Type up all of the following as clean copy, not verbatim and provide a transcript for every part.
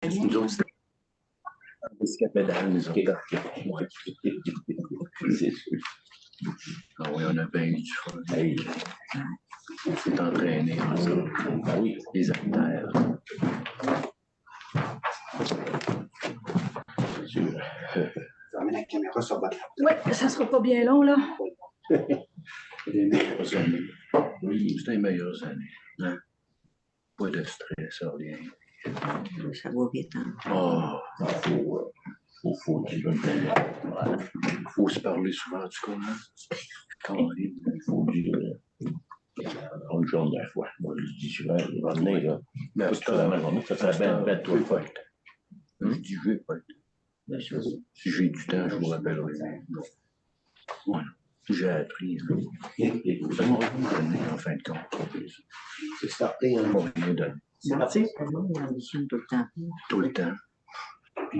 Nous autres, c'était escapédale, nous autres. Ouais. C'est sûr. Ah oui, on a bien eu du fun. Hey. On s'est entraîné ensemble. Ah oui, les artères. C'est sûr. Fermez la caméra sur votre. Oui, ça sera pas bien long, là. Les meilleures années. Oui, c'était les meilleures années. Hein? Pas de stress, rien. Ça va vite, hein? Oh, faut se parler souvent, en tout cas. Hein? Il faut dire une journée à la fois. Moi, je dis souvent, le lendemain, là, ça serait bien toi, pas. Je dis, je vais pas. Si j'ai du temps, je vous rappellerai. Voilà. J'ai appris. Ça m'a donné, en fin de compte. C'est starté, hein? Bon, rien donné. C'est parti? Tout le temps. Tout le temps. Puis,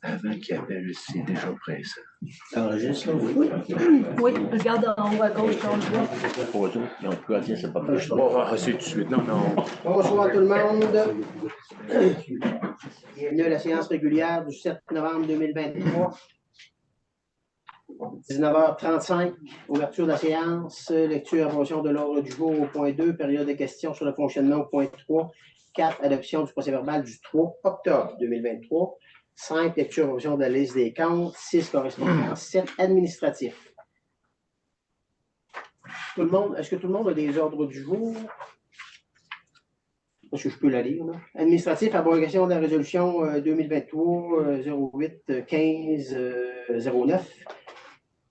avant qu'il appelle, c'est déjà pressé. T'enregistres, là? Oui. Oui, regarde en haut à gauche quand je vois. Pour eux, non, plus tiens, c'est pas plus. C'est tout de suite. Non, non. Bonsoir tout le monde. Bienvenue à la séance régulière du 7 novembre 2023. 19h35, ouverture de la séance, lecture et approbation de l'ordre du jour au point 2, période de questions sur le fonctionnement au point 3, 4, adoption du procès-verbal du 3 octobre 2023, 5, lecture et approbation de la liste des comptes, 6, correspondance, 7, administratif. Tout le monde, est-ce que tout le monde a des ordres du jour? Est-ce que je peux la lire, là? Administratif, abrogation de la résolution 2023-08-15-09.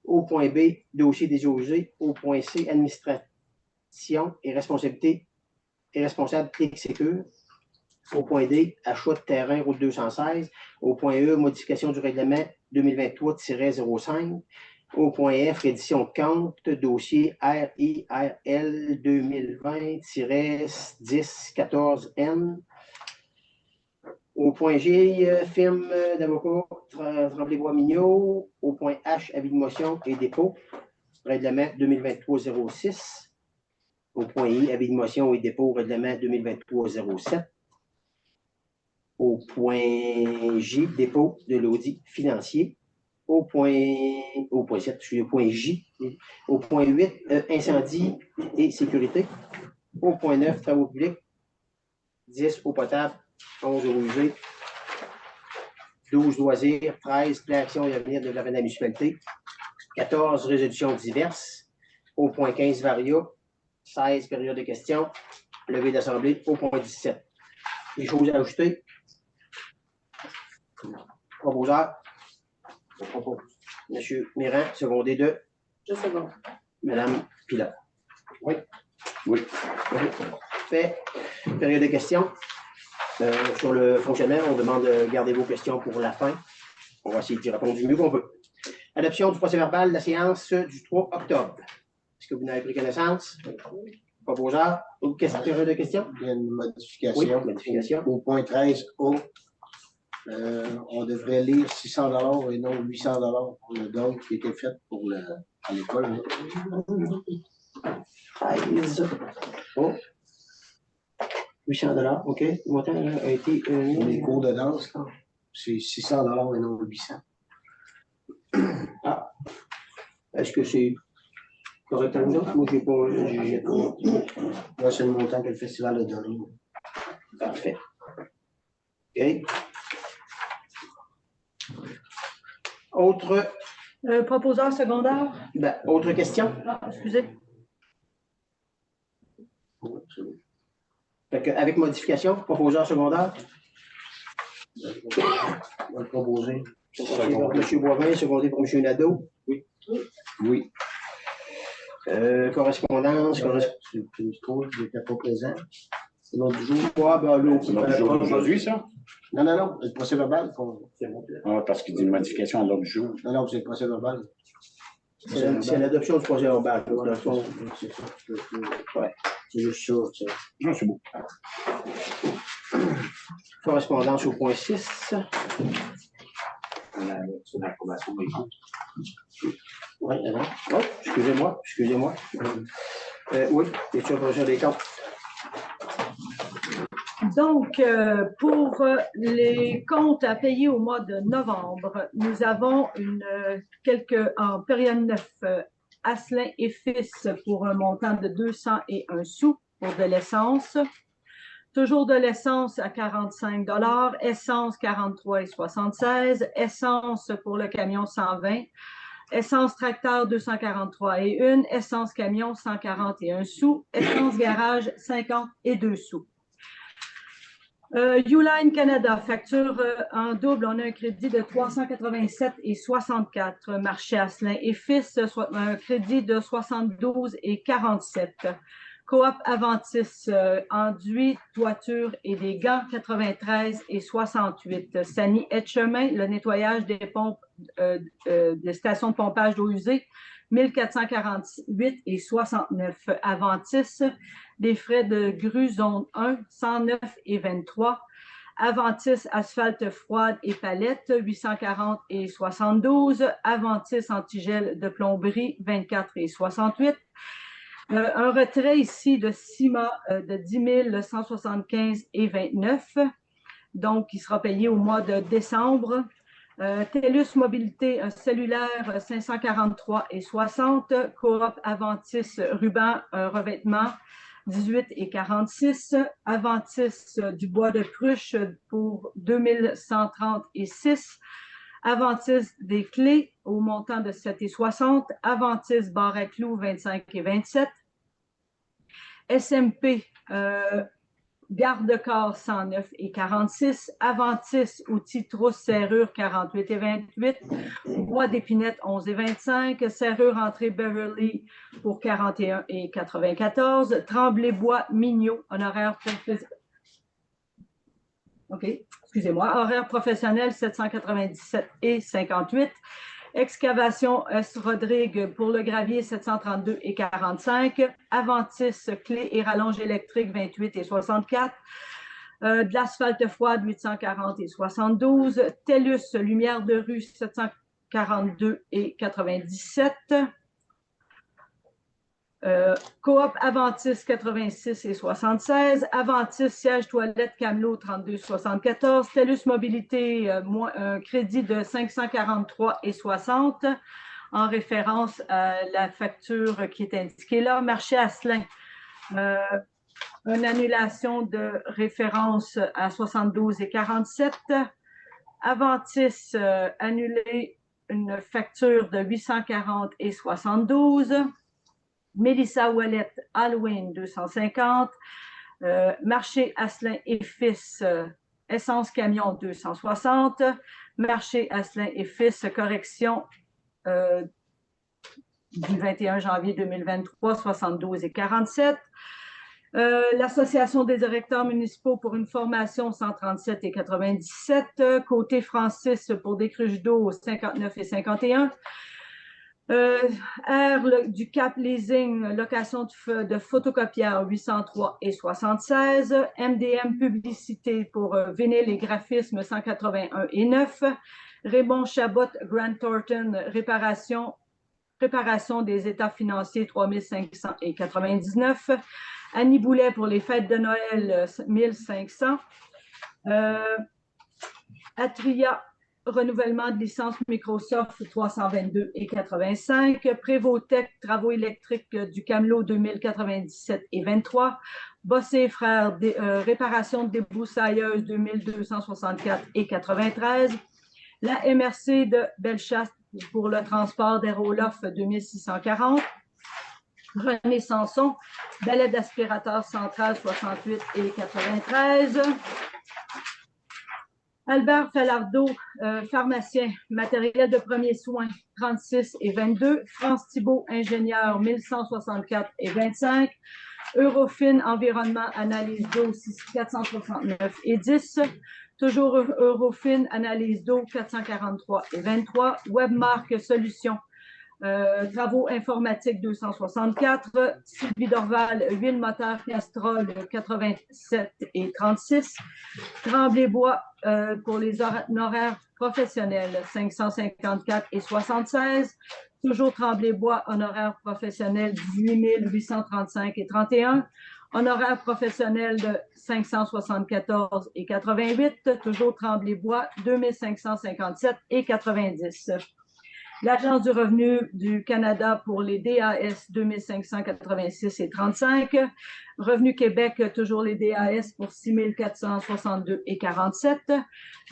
Au point B, dossier déjugé. Au point C, administration et responsabilité et responsabilité sécure. Au point D, achat de terrain, route 216. Au point E, modification du règlement 2023-05. Au point F, reddition de compte, dossier RIRL 2020-10-14N. Au point G, firme d'avocat Tremblay-Bois-Mignot. Au point H, avis de motion et dépôt, règlement 2023-06. Au point I, avis de motion et dépôt, règlement 2023-07. Au point J, dépôt de l'audit financier. Au point 7, je suis au point J. Au point 8, incendie et sécurité. Au point 9, travaux publics. 10, eau potable. 11, eau usée. 12, loisirs. 13, plan action et avenir de la municipalité. 14, résolutions diverses. Au point 15, varia. 16, période de questions. Levée d'assemblée. Au point 17. Les choses à ajouter. Proposeur. Monsieur Méran, secondé de. Je seconde. Madame Pilat. Oui. Fait. Période de questions. Sur le fonctionnement, on demande de garder vos questions pour la fin. On va essayer d'y répondre du mieux qu'on peut. Adoption du procès-verbal de la séance du 3 octobre. Est-ce que vous n'avez pris connaissance? Proposeur. Autre période de questions? Il y a une modification. Oui, modification. Au point 13A, on devrait lire 600 $ et non 800 $ pour le don qui était fait pour à l'école. 13. Oh. 800 $, OK. Le montant a été. Pour les cours de danse, c'est 600 $ et non 800. Ah. Est-ce que c'est correct à vous autres? Moi, j'ai pas. Là, c'est le montant que le festival a donné. Parfait. OK. Autre. Proposeur secondaire. Ben, autre question? Ah, excusez. Fait que, avec modification, proposeur secondaire. On va le proposer. M. Boivin, secondé par M. Nadeau. Oui. Correspondance. C'est le tour qui n'était pas présent. C'est l'autre jour. Ah, ben, là, C'est l'ordre du jour d'aujourd'hui, ça? Non. Le procès-verbal, c'est bon. Ah, parce qu'il dit une modification à l'ordre du jour. Non, c'est le procès-verbal. C'est l'adoption du projet verbal. Ouais. C'est juste ça. Non, c'est beau. Correspondance au point 6. C'est l'approbation des comptes. Oui, non. Oh, excusez-moi. Oui, lecture projet des comptes. Donc, pour les comptes à payer au mois de novembre, nous avons en période 9, Asselin et Fils pour un montant de 201 sous pour de l'essence. Toujours de l'essence à 45 $, essence 43,76 $, essence pour le camion 120 $, essence tracteur 243,1 $, essence camion 141 sous, essence garage 52 sous. Uline Canada, facture en double, on a un crédit de 387,64 $. Marché Asselin et Fils, un crédit de 72,47 $. Coop Aventis, enduit, toiture et des gants, 93,68 $. Sani Etchemin, le nettoyage des pompes, des stations de pompage d'eau usée, 1448,69 $. Aventis, des frais de grue zone 1, 109,23 $. Aventis, asphalte froide et palette, 840,72 $. Aventis, antigel de plomberie, 24,68 $. Un retrait ici de CIMA de 10 175,29 $. Donc, il sera payé au mois de décembre. TELUS Mobilité, un cellulaire 543,60 $. Coop Aventis, ruban, un revêtement 18,46 $. Aventis, du bois de cruche pour 2130,6 $. Aventis, des clés au montant de 7,60 $. Aventis, barre à clous 25,27 $. SMP, garde-corps 109,46 $. Aventis, outils trousse serrure 48,28 $. Bois d'épinette 11,25 $. Serrure entrée Beverly pour 41,94 $. Tremblay bois Mignot, honoraire professionnel. OK, excusez-moi. Horaire professionnel 797,58 $. Excavation S. Rodrigue pour le gravier 732,45 $. Aventis, clé et rallonge électrique 28,64 $. De l'asphalte froide 840,72 $. TELUS, lumière de rue 742,97 $. Coop Aventis 86,76 $. Aventis siège toilette Camelot 32,74 $. TELUS Mobilité, un crédit de 543,60 $ en référence à la facture qui est indiquée là. Marché Asselin, une annulation de référence à 72,47 $. Aventis, annulé une facture de 840,72 $. Mélissa Ouellette, Halloween 250 $. Marché Asselin et Fils, essence camion 260 $. Marché Asselin et Fils, correction du 21 janvier 2023, 72,47 $. L'Association des directeurs municipaux pour une formation 137,97 $. Côté Francis pour des cruches d'eau 59,51 $. Du Cap Leasing, location de photocopieur 803,76 $. MDM Publicité pour vinyle et graphisme 181,9 $. Raymond Chabot, Grant Thornton, préparation des états financiers 3599 $. Annie Boulet pour les fêtes de Noël 1500 $. Atria, renouvellement de licence Microsoft 322,85 $. Prévotech, travaux électriques du Camelot 2097,23 $. Bossé Frères, réparation de débroussailleuse 2264,93 $. La MRC de Bellechasse pour le transport des Roloff 2640 $. René Sanson, balai d'aspirateur central 68,93 $. Albert Falardeau, pharmacien, matériel de premiers soins, 36,22 $. France Thibault, ingénieur, 1164,25 $. Eurofin, environnement, analyse d'eau, 469,10 $. Toujours Eurofin, analyse d'eau, 443,23 $. Webmark Solutions, travaux informatiques 264 $. Sylvie Dorval, huile moteur Castrol 87,36 $. Tremblay-Bois pour les honoraires professionnels 554,76 $. Toujours Tremblay-Bois, honoraires professionnels 18 835,31 $. Honoraires professionnels de 574,88, toujours Tremblay-Bois, 2557,90. L'Agence du revenu du Canada pour les DAS, 2586,35. Revenu Québec, toujours les DAS pour 6462,47.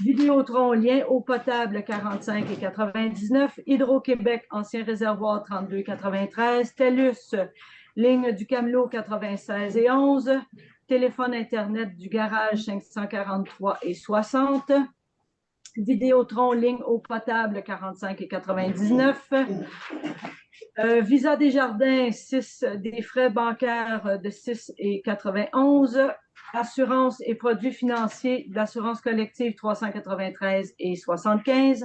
Vidéotron lien eau potable, 45,99. Hydro-Québec, ancien réservoir, 32,93. TELUS, ligne du Camelot, 96,11. Téléphone Internet du garage, 543,60. Vidéotron, ligne eau potable, 45,99. Visa Desjardins, 6 des frais bancaires de 6,91. Assurance et produits financiers de l'assurance collective, 393,75.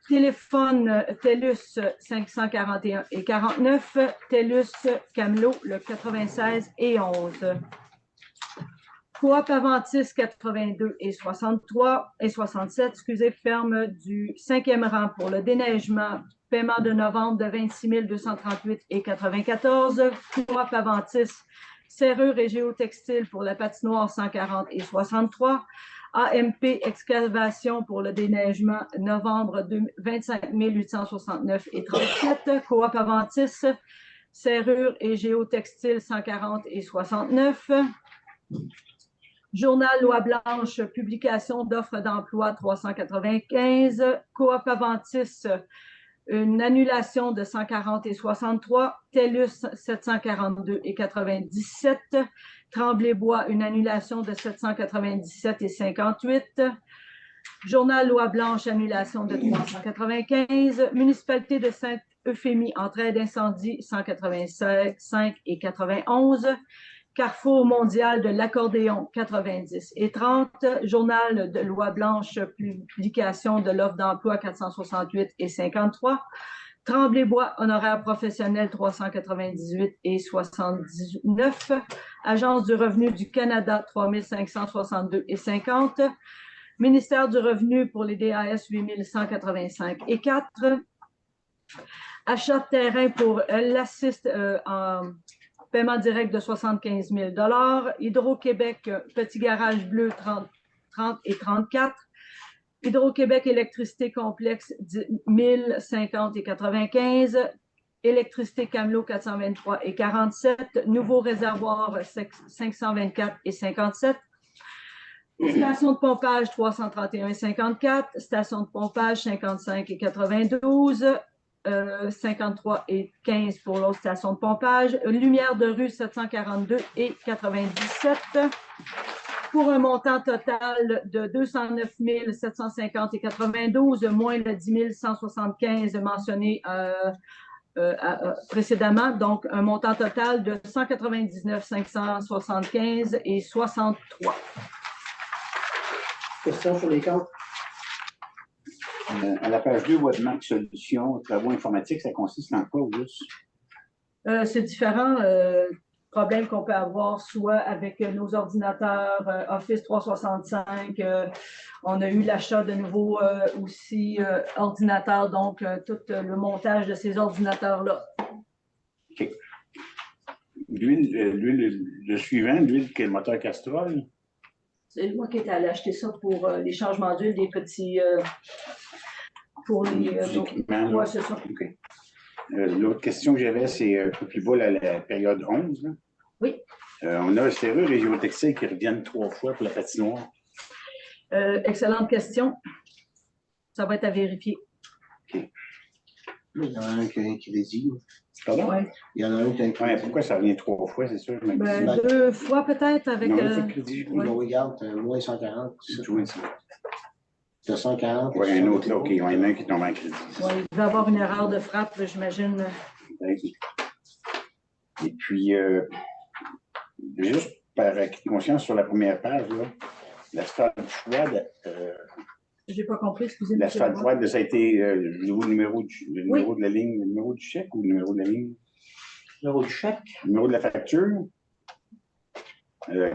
Téléphone TELUS, 541,49. TELUS Camelot, le 96,11. Coop Aventis, 82,63 et ferme du 5e rang pour le déneigement. Paiement de novembre de 26 238,94. Coop Aventis, serrure et géotextile pour la patinoire, 140,63. AMP Excavation pour le déneigement, novembre 25 869,37. Coop Aventis, serrure et géotextile, 140,69. Journal Loi Blanche, publication d'offres d'emploi, 395. Coop Aventis, une annulation de 140,63. TELUS, 742,97. Tremblay-Bois, une annulation de 797,58. Journal Loi Blanche, annulation de 395. Municipalité de Sainte-Euphémie, entraide d'incendie, 185,91. Carrefour mondial de l'accordéon, 90,30. Journal de Loi Blanche, publication de l'offre d'emploi, 468,53. Tremblay-Bois, honoraires professionnels, 398,79. Agence du revenu du Canada, 3562,50. Ministère du revenu pour les DAS, 8185,4. Achat de terrain pour l'Assist en paiement direct de 75 000 $. Hydro-Québec, petit garage bleu, 30,34. Hydro-Québec, électricité complexe, 1050,95. Électricité Camelot, 423,47. Nouveau réservoir, 524,57. Station de pompage, 331,54. Station de pompage, 55,92. 53,15 pour l'autre station de pompage. Lumière de rue, 742,97. Pour un montant total de 209 750,92, moins le 10 175 mentionné précédemment. Donc, un montant total de 199 575,63. Question sur les comptes? À la page 2, Webmac Solutions, travaux informatiques, ça consiste en quoi au juste? C'est différents problèmes qu'on peut avoir, soit avec nos ordinateurs Office 365. On a eu l'achat de nouveaux aussi ordinateurs, donc tout le montage de ces ordinateurs-là. OK. L'huile, le suivant, l'huile qui est le moteur Castrol. C'est moi qui étais allé acheter ça pour les changements d'huile, des petits... pour les... équipements. Ouais, c'est ça. OK. L'autre question que j'avais, c'est un peu plus bas, la période 11. Là. Oui. On a un serrure et géotextile qui reviennent 3 fois pour la patinoire. Excellente question. Ça va être à vérifier. OK. Il y en a un qui a un crédit. Pardon? Ouais. Il y en a un qui a un crédit. Ouais, pourquoi ça revient 3 fois, c'est sûr? Ben, 2 fois peut-être avec... Non, c'est le crédit. ouais. On regarde, moins 140. C'est tout ici. Tu as 140. Oui, il y a un autre là, OK. Il y en a un qui tombe en crédit. Ouais, il va y avoir une erreur de frappe, j'imagine. Et puis, juste par conscience sur la première page, là, l'asphalte froide, J'ai pas compris, excusez-moi. l'asphalte froide, ça a été le numéro de la ligne, le numéro du chèque ou le numéro de la ligne? Le numéro du chèque. Le numéro de la facture,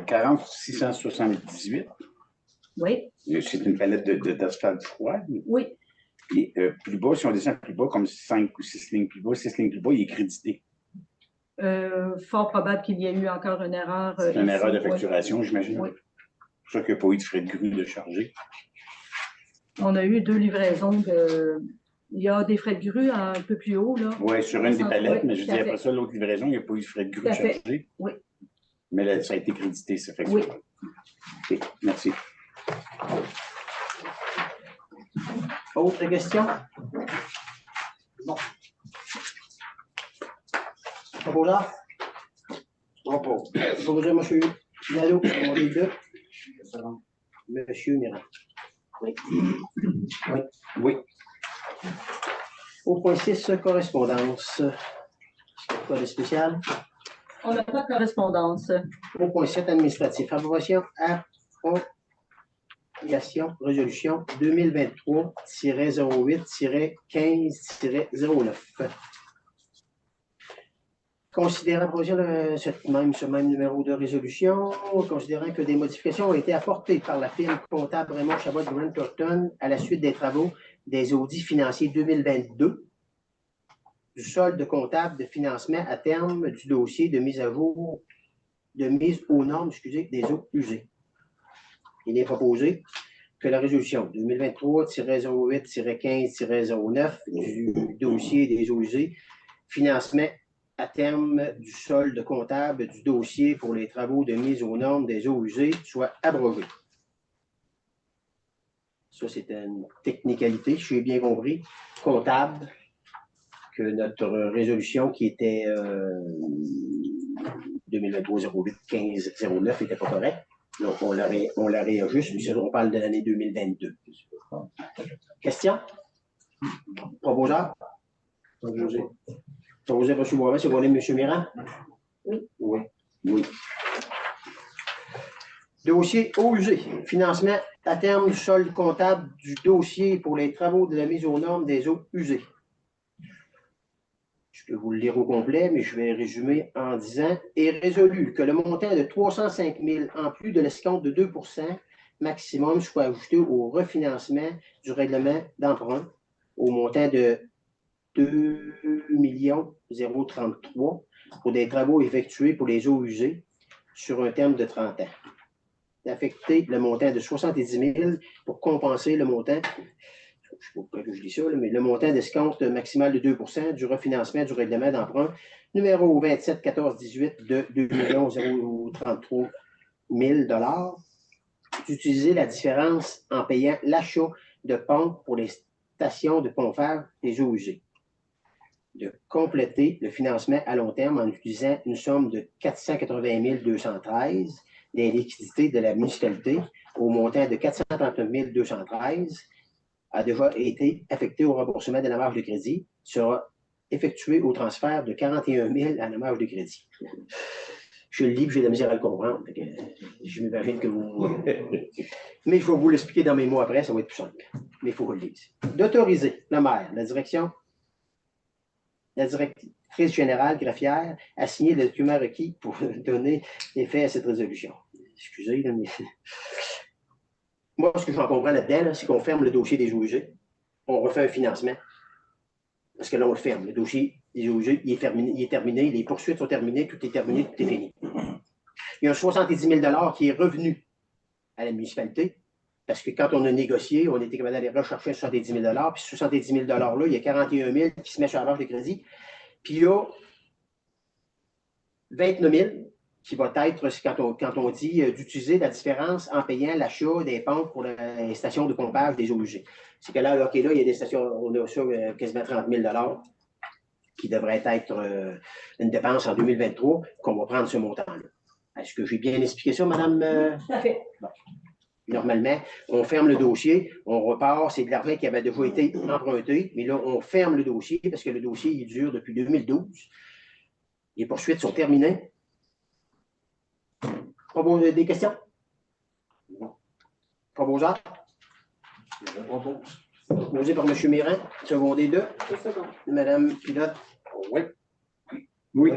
40 678. Oui, C'est une palette d'asphalte froide. oui. Et plus bas, si on descend plus bas, comme 5 ou 6 lignes plus bas, 6 lignes plus bas, il est crédité. Fort probable qu'il y ait eu encore une erreur. C'est une ici. erreur de Oui. facturation, j'imagine. Oui. C'est pour ça qu'il n'y a pas eu de frais de grue de charger. On a eu 2 livraisons de. Il y a des frais de grue un peu plus haut, là. Oui, sur une des palettes, Oui, mais je tout dis à après fait. ça, l'autre livraison, il n'y a pas eu de frais de grue Tout à fait. chargés. Oui. Mais là, ça a été crédité, ça fait que Oui. OK, merci. Autre question? Non. Proposeur? On pose. Proposeur, monsieur Nadeau, on est deux. Monsieur Mirand. Oui. Oui. Oui. Au point 6, correspondance. Quoi de spécial? On n'a pas de correspondance. Au point 7, administratif. Approbation, résolution 2023-08-15-09. Considérant ce même numéro de résolution, considérant que des modifications ont été apportées par la firme comptable Raymond Chabot de Grant Thornton à la suite des travaux des audits financiers 2022, du solde comptable de financement à terme du dossier de mise aux normes, des eaux usées. Il est proposé que la résolution 2023-08-15-09 du dossier des eaux usées, financement à terme du solde comptable du dossier pour les travaux de mise aux normes des eaux usées soit abrogé. Ça, c'est une technicalité, je suis bien compris, comptable, que notre résolution qui était 2023-08-15-09 n'était pas correcte. Donc, on la réajuste, mais on parle de l'année 2022. Question? Proposeur? Proposeur, M. Boivin, c'est M. Mirand? Oui. Oui. Oui. Dossier eaux usées. Financement à terme du solde comptable du dossier pour les travaux de la mise aux normes des eaux usées. Je peux vous le lire au complet, mais je vais résumer en disant « Est résolu que le montant de 305 000 en plus de l'escompte de 2 maximum soit ajouté au refinancement du règlement d'emprunt au montant de 2 033 pour des travaux effectués pour les eaux usées sur un terme de 30 ans. D'affecter le montant de 70 000 pour compenser le montant, je ne sais pas pourquoi je dis ça, mais le montant d'escompte maximal de 2 du refinancement du règlement d'emprunt numéro 27 14 18 de 2 033 000 d'utiliser la différence en payant l'achat de pompes pour les stations de pompage des eaux usées. De compléter le financement à long terme en utilisant une somme de 480 213 des liquidités de la municipalité au montant de 439 213 a déjà été affecté au remboursement de la marge de crédit, sera effectué au transfert de 41 000 à la marge de crédit. Je le lis, j'ai de la misère à le comprendre. Je m'imagine que vous... Mais je vais vous l'expliquer dans mes mots après, ça va être plus simple. Mais il faut que je le lise. D'autoriser le maire, la directrice générale greffière à signer le document requis pour donner effet à cette résolution. Excusez, là, mais... Moi, ce que j'en comprends là-dedans, c'est qu'on ferme le dossier des eaux usées, on refait un financement, parce que là, on le ferme. Le dossier des eaux usées, il est terminé, les poursuites sont terminées, tout est terminé, tout est fini. Il y a un 70 000 qui est revenu à la municipalité, parce que quand on a négocié, on était capable d'aller rechercher 70 000 puis ce 70 000 $-là, il y a 41 000 qui se met sur la marge de crédit, puis il y a 29 000 qui va être, quand on dit d'utiliser la différence en payant l'achat des pompes pour les stations de pompage des eaux usées. C'est que là, OK, là, il y a des stations, on a ça quasiment 30 000 $ qui devrait être une dépense en 2023, qu'on va prendre ce montant-là. Est-ce que j'ai bien expliqué ça, madame? Tout à fait. Bon. Normalement, on ferme le dossier, on repart, c'est de l'argent qui avait déjà été emprunté, mais là, on ferme le dossier parce que le dossier, il dure depuis 2012. Les poursuites sont terminées. Des questions? Proposeur? Proposé par M. Mirand, secondé 2. Madame Pilote? Oui. Oui.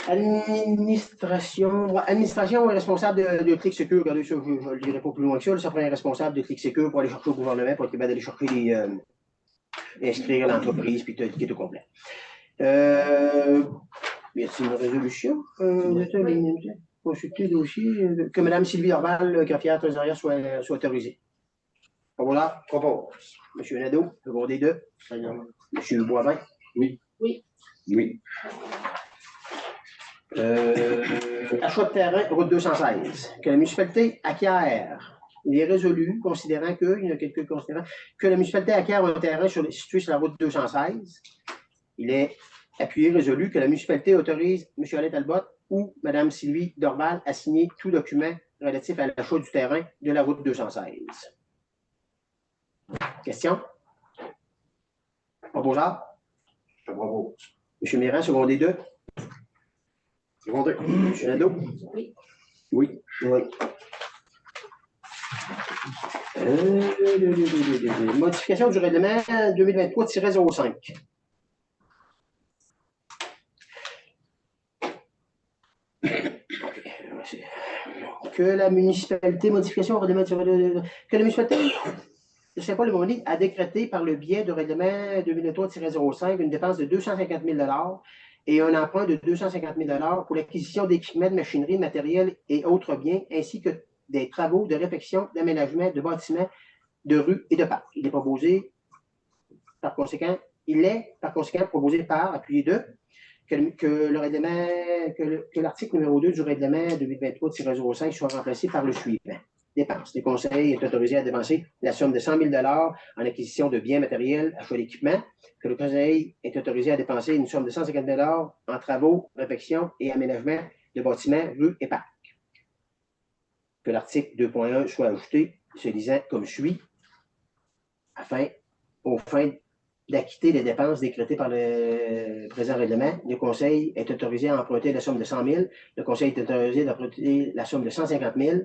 Administration est responsable de Clic Secure. Regardez ça, je ne le dirai pas plus loin que ça. Ça prend un responsable de Clic Secure pour aller chercher au gouvernement, pour être capable d'aller chercher inscrire l'entreprise, puis qui est au complet. Y a-t-il une résolution? Consulter le dossier, que Mme Sylvie Dorval, greffière trésorière, soit autorisée. Voilà, propose. M. Nadeau, secondé 2. M. Boivin. Oui. Achat de terrain, route 216. Que la municipalité acquiert. Il est résolu, considérant que, il y en a quelques considérants, que la municipalité acquiert un terrain situé sur la route 216. Il est appuyé, résolu, que la municipalité autorise M. Alain Talbot ou Mme Sylvie Dorval à signer tout document relatif à l'achat du terrain de la route 216. Question? Proposeur? Je propose. M. Méran, secondé 2. Secondé. M. Nadeau? Oui. Oui. Modification du règlement 2023-05. Que la municipalité, modification au règlement que la municipalité, je ne sais pas le moment, a décrété par le biais du règlement 2023-05 une dépense de 250 000 et un emprunt de 250 000 pour l'acquisition d'équipements de machinerie, de matériel et autres biens, ainsi que des travaux de réfection, d'aménagement, de bâtiments, de rues et de parcs. Il est proposé, par conséquent, proposé par, appuyé de, que l'article numéro 2 du règlement 2023-05 soit remplacé par le suivant. Dépenses. Le conseil est autorisé à dépenser la somme de 100 000 en acquisition de biens matériels, achat d'équipements. Que le conseil est autorisé à dépenser une somme de 150 000 en travaux, réfection et aménagement de bâtiments, rues et parcs. Que l'article 2.1 soit ajouté, se lisant comme suit, aux fins d'acquitter les dépenses décrétées par le présent règlement, le conseil est autorisé à emprunter la somme de 100 000, le conseil est autorisé d'emprunter la somme de 150 000,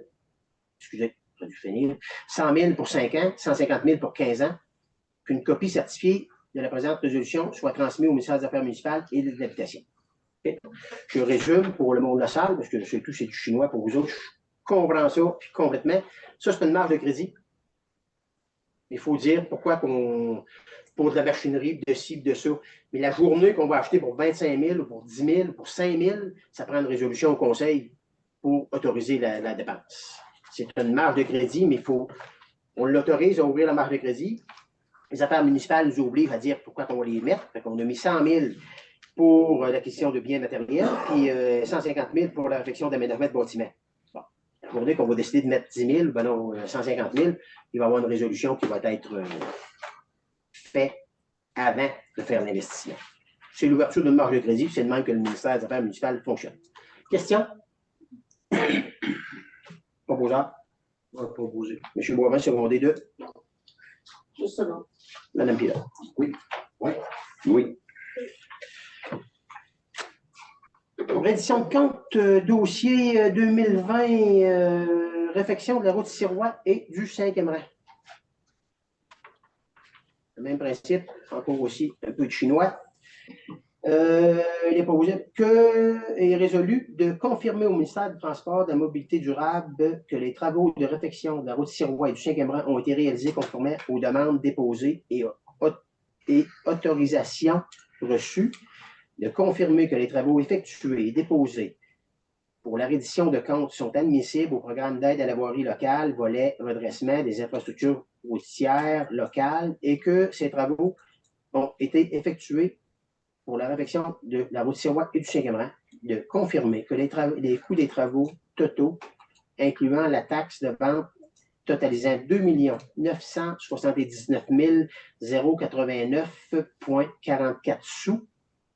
excusez, j'aurais dû finir, 100 000 pour 5 ans, 150 000 pour 15 ans, qu'une copie certifiée de la présente résolution soit transmise au ministère des Affaires municipales et de l'Habitation. Okay. Je résume pour le monde de la salle, parce que je sais tout, c'est du chinois pour vous autres, je comprends ça complètement. Ça, c'est une marge de crédit. Il faut dire pourquoi pour de la machinerie, de ci, de ça. Mais la journée qu'on va acheter pour 25 000 ou pour 10 000, pour 5 000, ça prend une résolution au conseil pour autoriser la dépense. C'est une marge de crédit, mais on l'autorise à ouvrir la marge de crédit. Les affaires municipales nous obligent à dire pourquoi on va les mettre. On a mis 100 000 pour l'acquisition de biens matériels, puis 150 000 pour la réfection d'aménagement de bâtiments. Bon. La journée qu'on va décider de mettre 10 000, ben non, 150 000, il va y avoir une résolution qui va être faite avant de faire l'investissement. C'est l'ouverture d'une marge de crédit, c'est de même que le ministère des Affaires municipales fonctionne. Question? Proposeur? Proposé. M. Boivin, secondé 2. Juste ça, non. Mme Pilote. Oui. Reddition de compte, dossier 2020, réfection de la route Sirois et du 5e rang. Le même principe, encore aussi un peu de chinois. Il est proposé et résolu de confirmer au ministère du Transport, de la Mobilité durable que les travaux de réfection de la route Sirois et du 5e rang ont été réalisés conformément aux demandes déposées et autorisations reçues, de confirmer que les travaux effectués et déposés pour la reddition de comptes sont admissibles au programme d'aide à la voirie locale, volet redressement des infrastructures routières locales, et que ces travaux ont été effectués pour la réfection de la route Sirois et du 5e rang, de confirmer que les coûts des travaux totaux, incluant la taxe de vente totalisant 2 979 089,44 sous,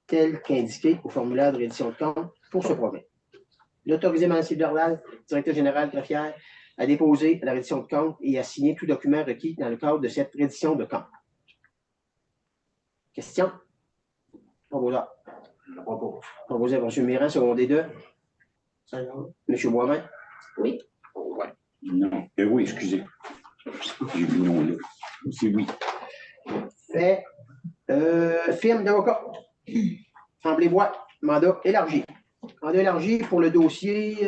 tel qu'indiqué au formulaire de reddition de compte pour ce programme. L'autoriser Mme Sylvie Dorval, directeur général greffière, à déposer la reddition de compte et à signer tout document requis dans le cadre de cette reddition de compte. Question? Proposeur. Proposé par M. Méran, secondé 2. M. Boivin. Oui. Non. Oui, excusez. J'ai vu non là. C'est oui. Fait. Firme d'avocat. Tremblay-Bois, mandat élargi. Mandat élargi pour le dossier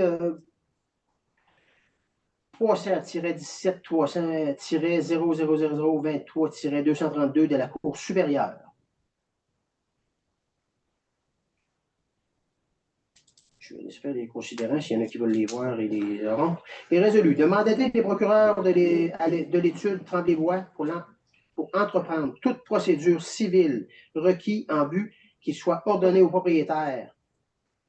300-17-300-00023-232 de la Cour supérieure. Je vais laisser faire les considérants, s'il y en a qui veulent les voir et les auront. Et résolu, de mandater les procureurs de l'étude Tremblay-Bois pour entreprendre toute procédure civile requise en but qu'il soit ordonné au propriétaire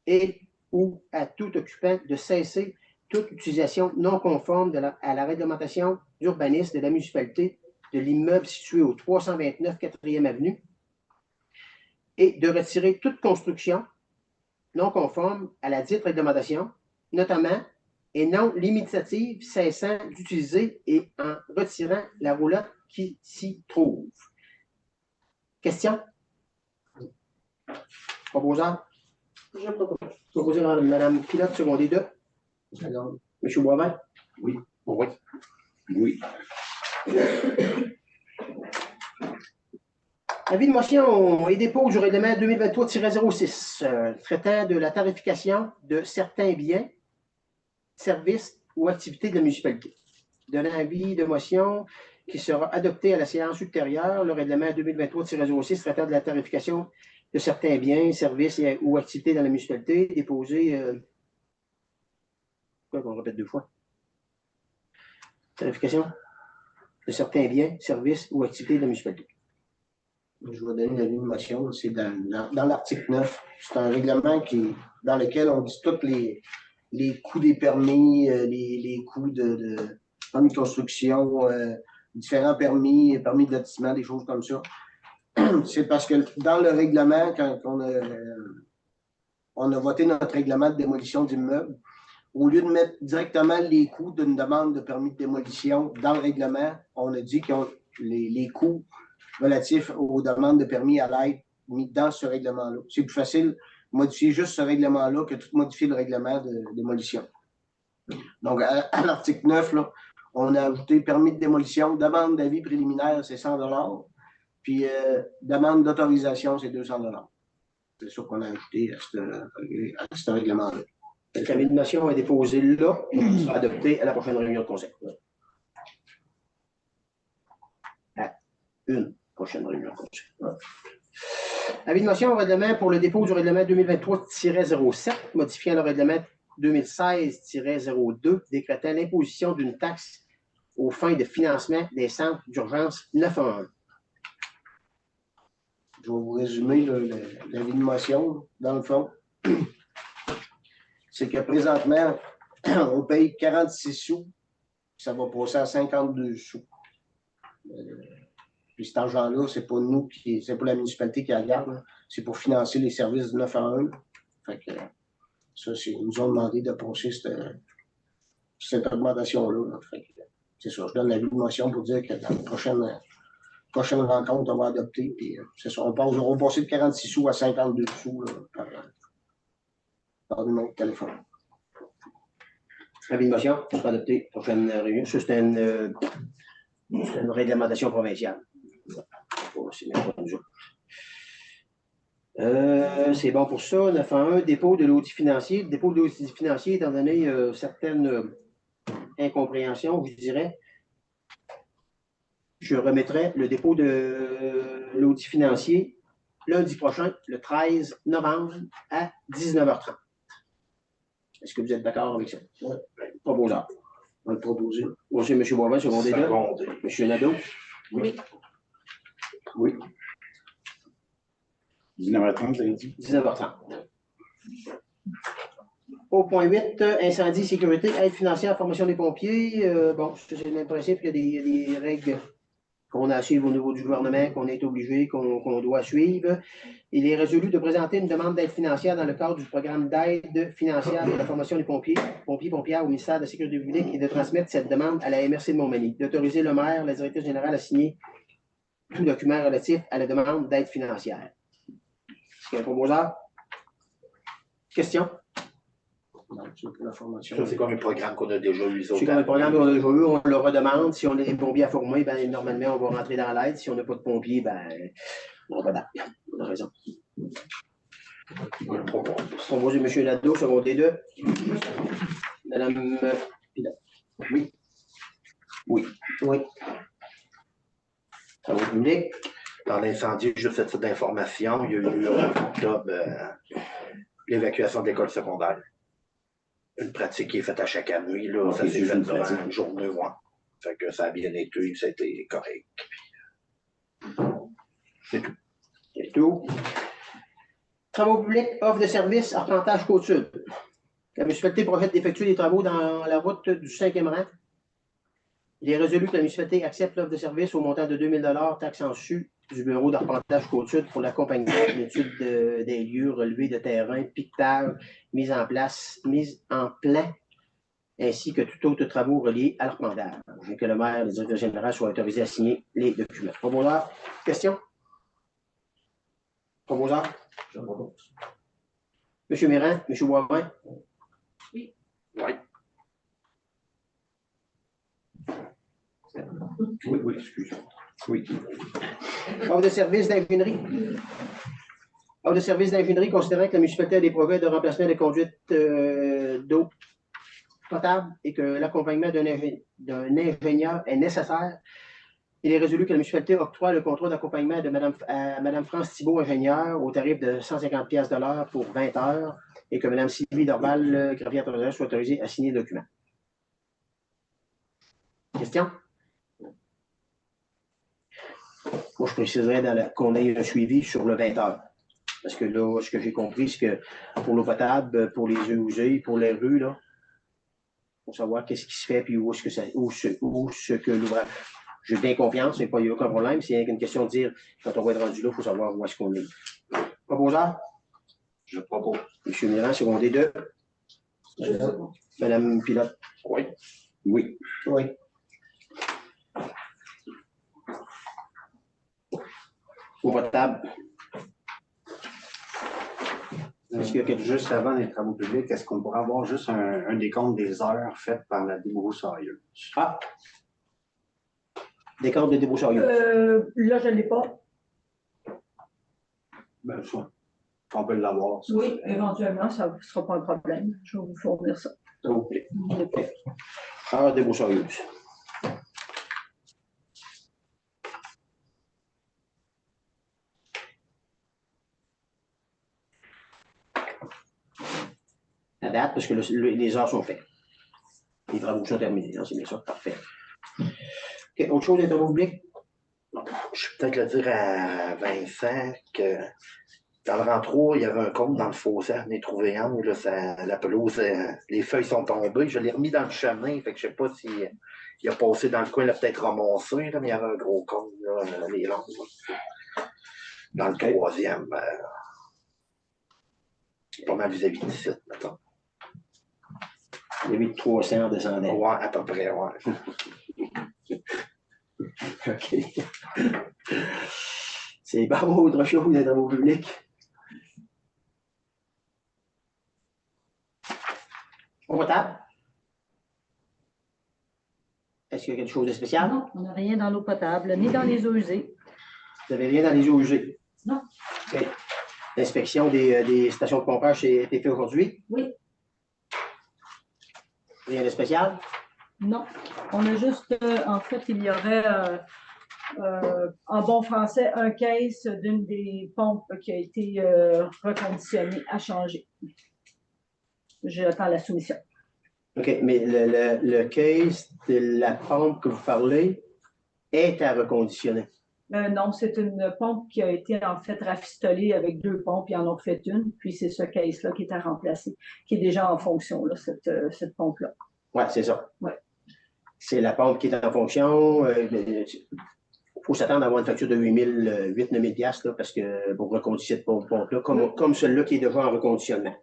et ou à tout occupant de cesser toute utilisation non conforme à la réglementation d'urbanisme de la municipalité de l'immeuble situé au 329 4e avenue et de retirer toute construction non conforme à la dite réglementation, notamment et non limitative, cessant d'utiliser et en retirant la roulotte qui s'y trouve. Question? Proposeur? Je propose. Proposé par Mme Pilote, secondé de M. Boivin. Oui. Oui. Avis de motion et dépôt du règlement 2023-06 traitant de la tarification de certains biens, services ou activités de la municipalité. Donnant avis de motion qui sera adopté à la séance ultérieure, le règlement 2023-06 traitant de la tarification de certains biens, services ou activités dans la municipalité, déposé. Pourquoi on répète deux fois? Tarification de certains biens, services ou activités de la municipalité. Je vais donner l'avis de motion. C'est dans l'article 9. C'est un règlement dans lequel on dit tous les coûts des permis, les coûts de permis de construction, différents permis de lotissement, des choses comme ça. C'est parce que dans le règlement, quand on a voté notre règlement de démolition d'immeubles, au lieu de mettre directement les coûts d'une demande de permis de démolition dans le règlement, on a dit que les coûts relatifs aux demandes de permis allaient être mis dans ce règlement-là. C'est plus facile de modifier juste ce règlement-là que de modifier le règlement de démolition. Donc, à l'article 9, là, on a ajouté permis de démolition, demande d'avis préliminaire, c'est 100 $, puis demande d'autorisation, c'est 200 $. C'est ça qu'on a ajouté à ce règlement-là. L'avis de motion est déposé là, il sera adopté à la prochaine réunion de conseil. À une prochaine réunion de conseil. Avis de motion au règlement pour le dépôt du règlement 2023-07, modifiant le règlement 2016-02, décrétant l'imposition d'une taxe aux fins de financement des centres d'urgence 911. Je vais vous résumer l'avis de motion, dans le fond. C'est que présentement, on paye 46 sous, ça va passer à 52 sous. Puis cet argent-là, c'est pas nous c'est pas la municipalité qui la garde, c'est pour financer les services de 911. Fait que ça, ils nous ont demandé de passer cette augmentation-là. C'est ça, je donne l'avis de motion pour dire que dans la prochaine rencontre, on va adopter. Puis c'est ça, on va passer de 46 sous à 52 sous là, par numéro de téléphone. Avis de motion, sera adopté prochaine réunion. Ça, c'est une réglementation provinciale. C'est bon pour ça. 9.1, dépôt de l'audit financier. Le dépôt de l'audit financier, étant donné certaines incompréhensions, je dirais, je remettrai le dépôt de l'audit financier lundi prochain, le 13 novembre à 19h30. Est-ce que vous êtes d'accord avec ça? Oui. Proposeur. On va le proposer. Monsieur M. Boivin, secondé de. M. Nadeau. Oui. Oui. 19h30, vous avez dit? 19h30. Au point 8, incendie, sécurité, aide financière, formation des pompiers. Bon, c'est le principe qu'il y a des règles qu'on a à suivre au niveau du gouvernement, qu'on est obligé, qu'on doit suivre. Il est résolu de présenter une demande d'aide financière dans le cadre du programme d'aide financière de la formation des pompiers-pompières au ministère de la Sécurité publique et de transmettre cette demande à la MRC de Montmagny. D'autoriser le maire, la directrice générale à signer tout document relatif à la demande d'aide financière. Est-ce qu'il y a un proposeur? Question? Non, c'est pour la formation. Ça, c'est comme un programme qu'on a déjà eu. C'est comme un programme qu'on a déjà eu, on le redemande. Si on a des pompiers à former, ben, normalement, on va rentrer dans l'aide. Si on n'a pas de pompiers, ben, on va battre. On a raison. Proposé M. Nadeau, secondé de Mme Pilote. Oui. Oui. Oui. Ça va public. Dans l'incendie, juste à titre d'information, il y a eu en octobre l'évacuation de l'école secondaire. Une pratique qui est faite à chaque année, là, Ok, ça s'est c'est fait une durant pratique. une journée, ouais. Fait que ça a bien été, ça a été correct. C'est tout. Travaux publics, offre de service, arpentage Côte-Sud. La municipalité projette d'effectuer des travaux dans la route du 5e rang. Il est résolu que la municipalité accepte l'offre de service au montant de 2 000 taxes en su du bureau d'arpentage Côte-Sud pour l'accompagnement de l'étude des lieux, relevé de terrain, piquetage, mise en plan, ainsi que tout autre travaux reliés à l'arpentage. Et que le maire et le directeur général soient autorisés à signer les documents. Proposeur, question? Proposeur? Je propose. M. Méran, M. Boivin? Oui. Oui, excuse-moi. Oui. Offre de service d'ingénierie. Offre de service d'ingénierie considérant que la municipalité a des projets de remplacement des conduites d'eau potable et que l'accompagnement d'un ingénieur est nécessaire. Il est résolu que la municipalité octroie le contrat d'accompagnement de Mme France Thibault, ingénieure, au tarif de 150 $ de l'heure pour 20 heures et que Mme Sylvie Dorval, gravière soit autorisée à signer le document. Question? Moi, je préciserais qu'on ait un suivi sur le 20 heures. Parce que là, ce que j'ai compris, c'est que pour l'eau potable, pour les œufs usés, pour les rues, là, pour savoir qu'est-ce qui se fait puis où ce que l'ouvrage. J'ai bien confiance, il n'y a aucun problème. C'est une question de dire, quand on va être rendu là, il faut savoir où est-ce qu'on est. Proposeur? Je propose. M. Mirand, secondé de Mme Pilote. Oui. Oui. Oui. Eau potable. Est-ce qu'il y a quelque chose? Juste avant les travaux publics, est-ce qu'on pourrait avoir juste un décompte des heures faites par la débroussailleuse? Ah! Décompte de débroussailleuse. Là, je ne l'ai pas. Ben, ça, on peut l'avoir. Ça. Oui, éventuellement, ça ne sera pas un problème. Je vais vous fournir ça. OK. Je l'ai pas. Heure débroussailleuse. À date, parce que les heures sont faites. Les travaux sont terminés, hein, c'est bien ça, parfait. OK, autre chose d'intérêt public? Je vais peut-être le dire à Vincent que dans le rang 3, il y avait un compte dans le fossé à venir trouver un où là, la pelouse, les feuilles sont tombées. Je l'ai remis dans le chemin, fait que je ne sais pas s'il a passé dans le coin, il a peut-être ramassé, là, mais il y avait un gros compte, là, les langues. Dans le troisième, pas mal vis-à-vis du site, mettons. Il y avait 300 descendants. Ouais, à peu près, ouais. OK. C'est pas autre chose d'être au public. Eau potable? Est-ce qu'il y a quelque chose de spécial? Non, on n'a rien dans l'eau potable, ni dans les eaux usées. Vous n'avez rien dans les eaux usées? Non. OK. L'inspection des stations de pompage a été faite aujourd'hui? Oui. Rien de spécial? Non. On a juste, en fait, il y aurait, en bon français, un case d'une des pompes qui a été reconditionnée à changer. J'attends la soumission. OK, mais le case de la pompe que vous parlez est à reconditionner. Non, c'est une pompe qui a été en fait rafistolée avec 2 pompes, ils en ont fait une, puis c'est ce case-là qui est à remplacer, qui est déjà en fonction, là, cette pompe-là. Oui, c'est ça. Ouais. C'est la pompe qui est en fonction. Il faut s'attendre à avoir une facture de 8 000 $, parce que pour reconditionner cette pompe-là, comme celle-là qui est déjà en reconditionnement.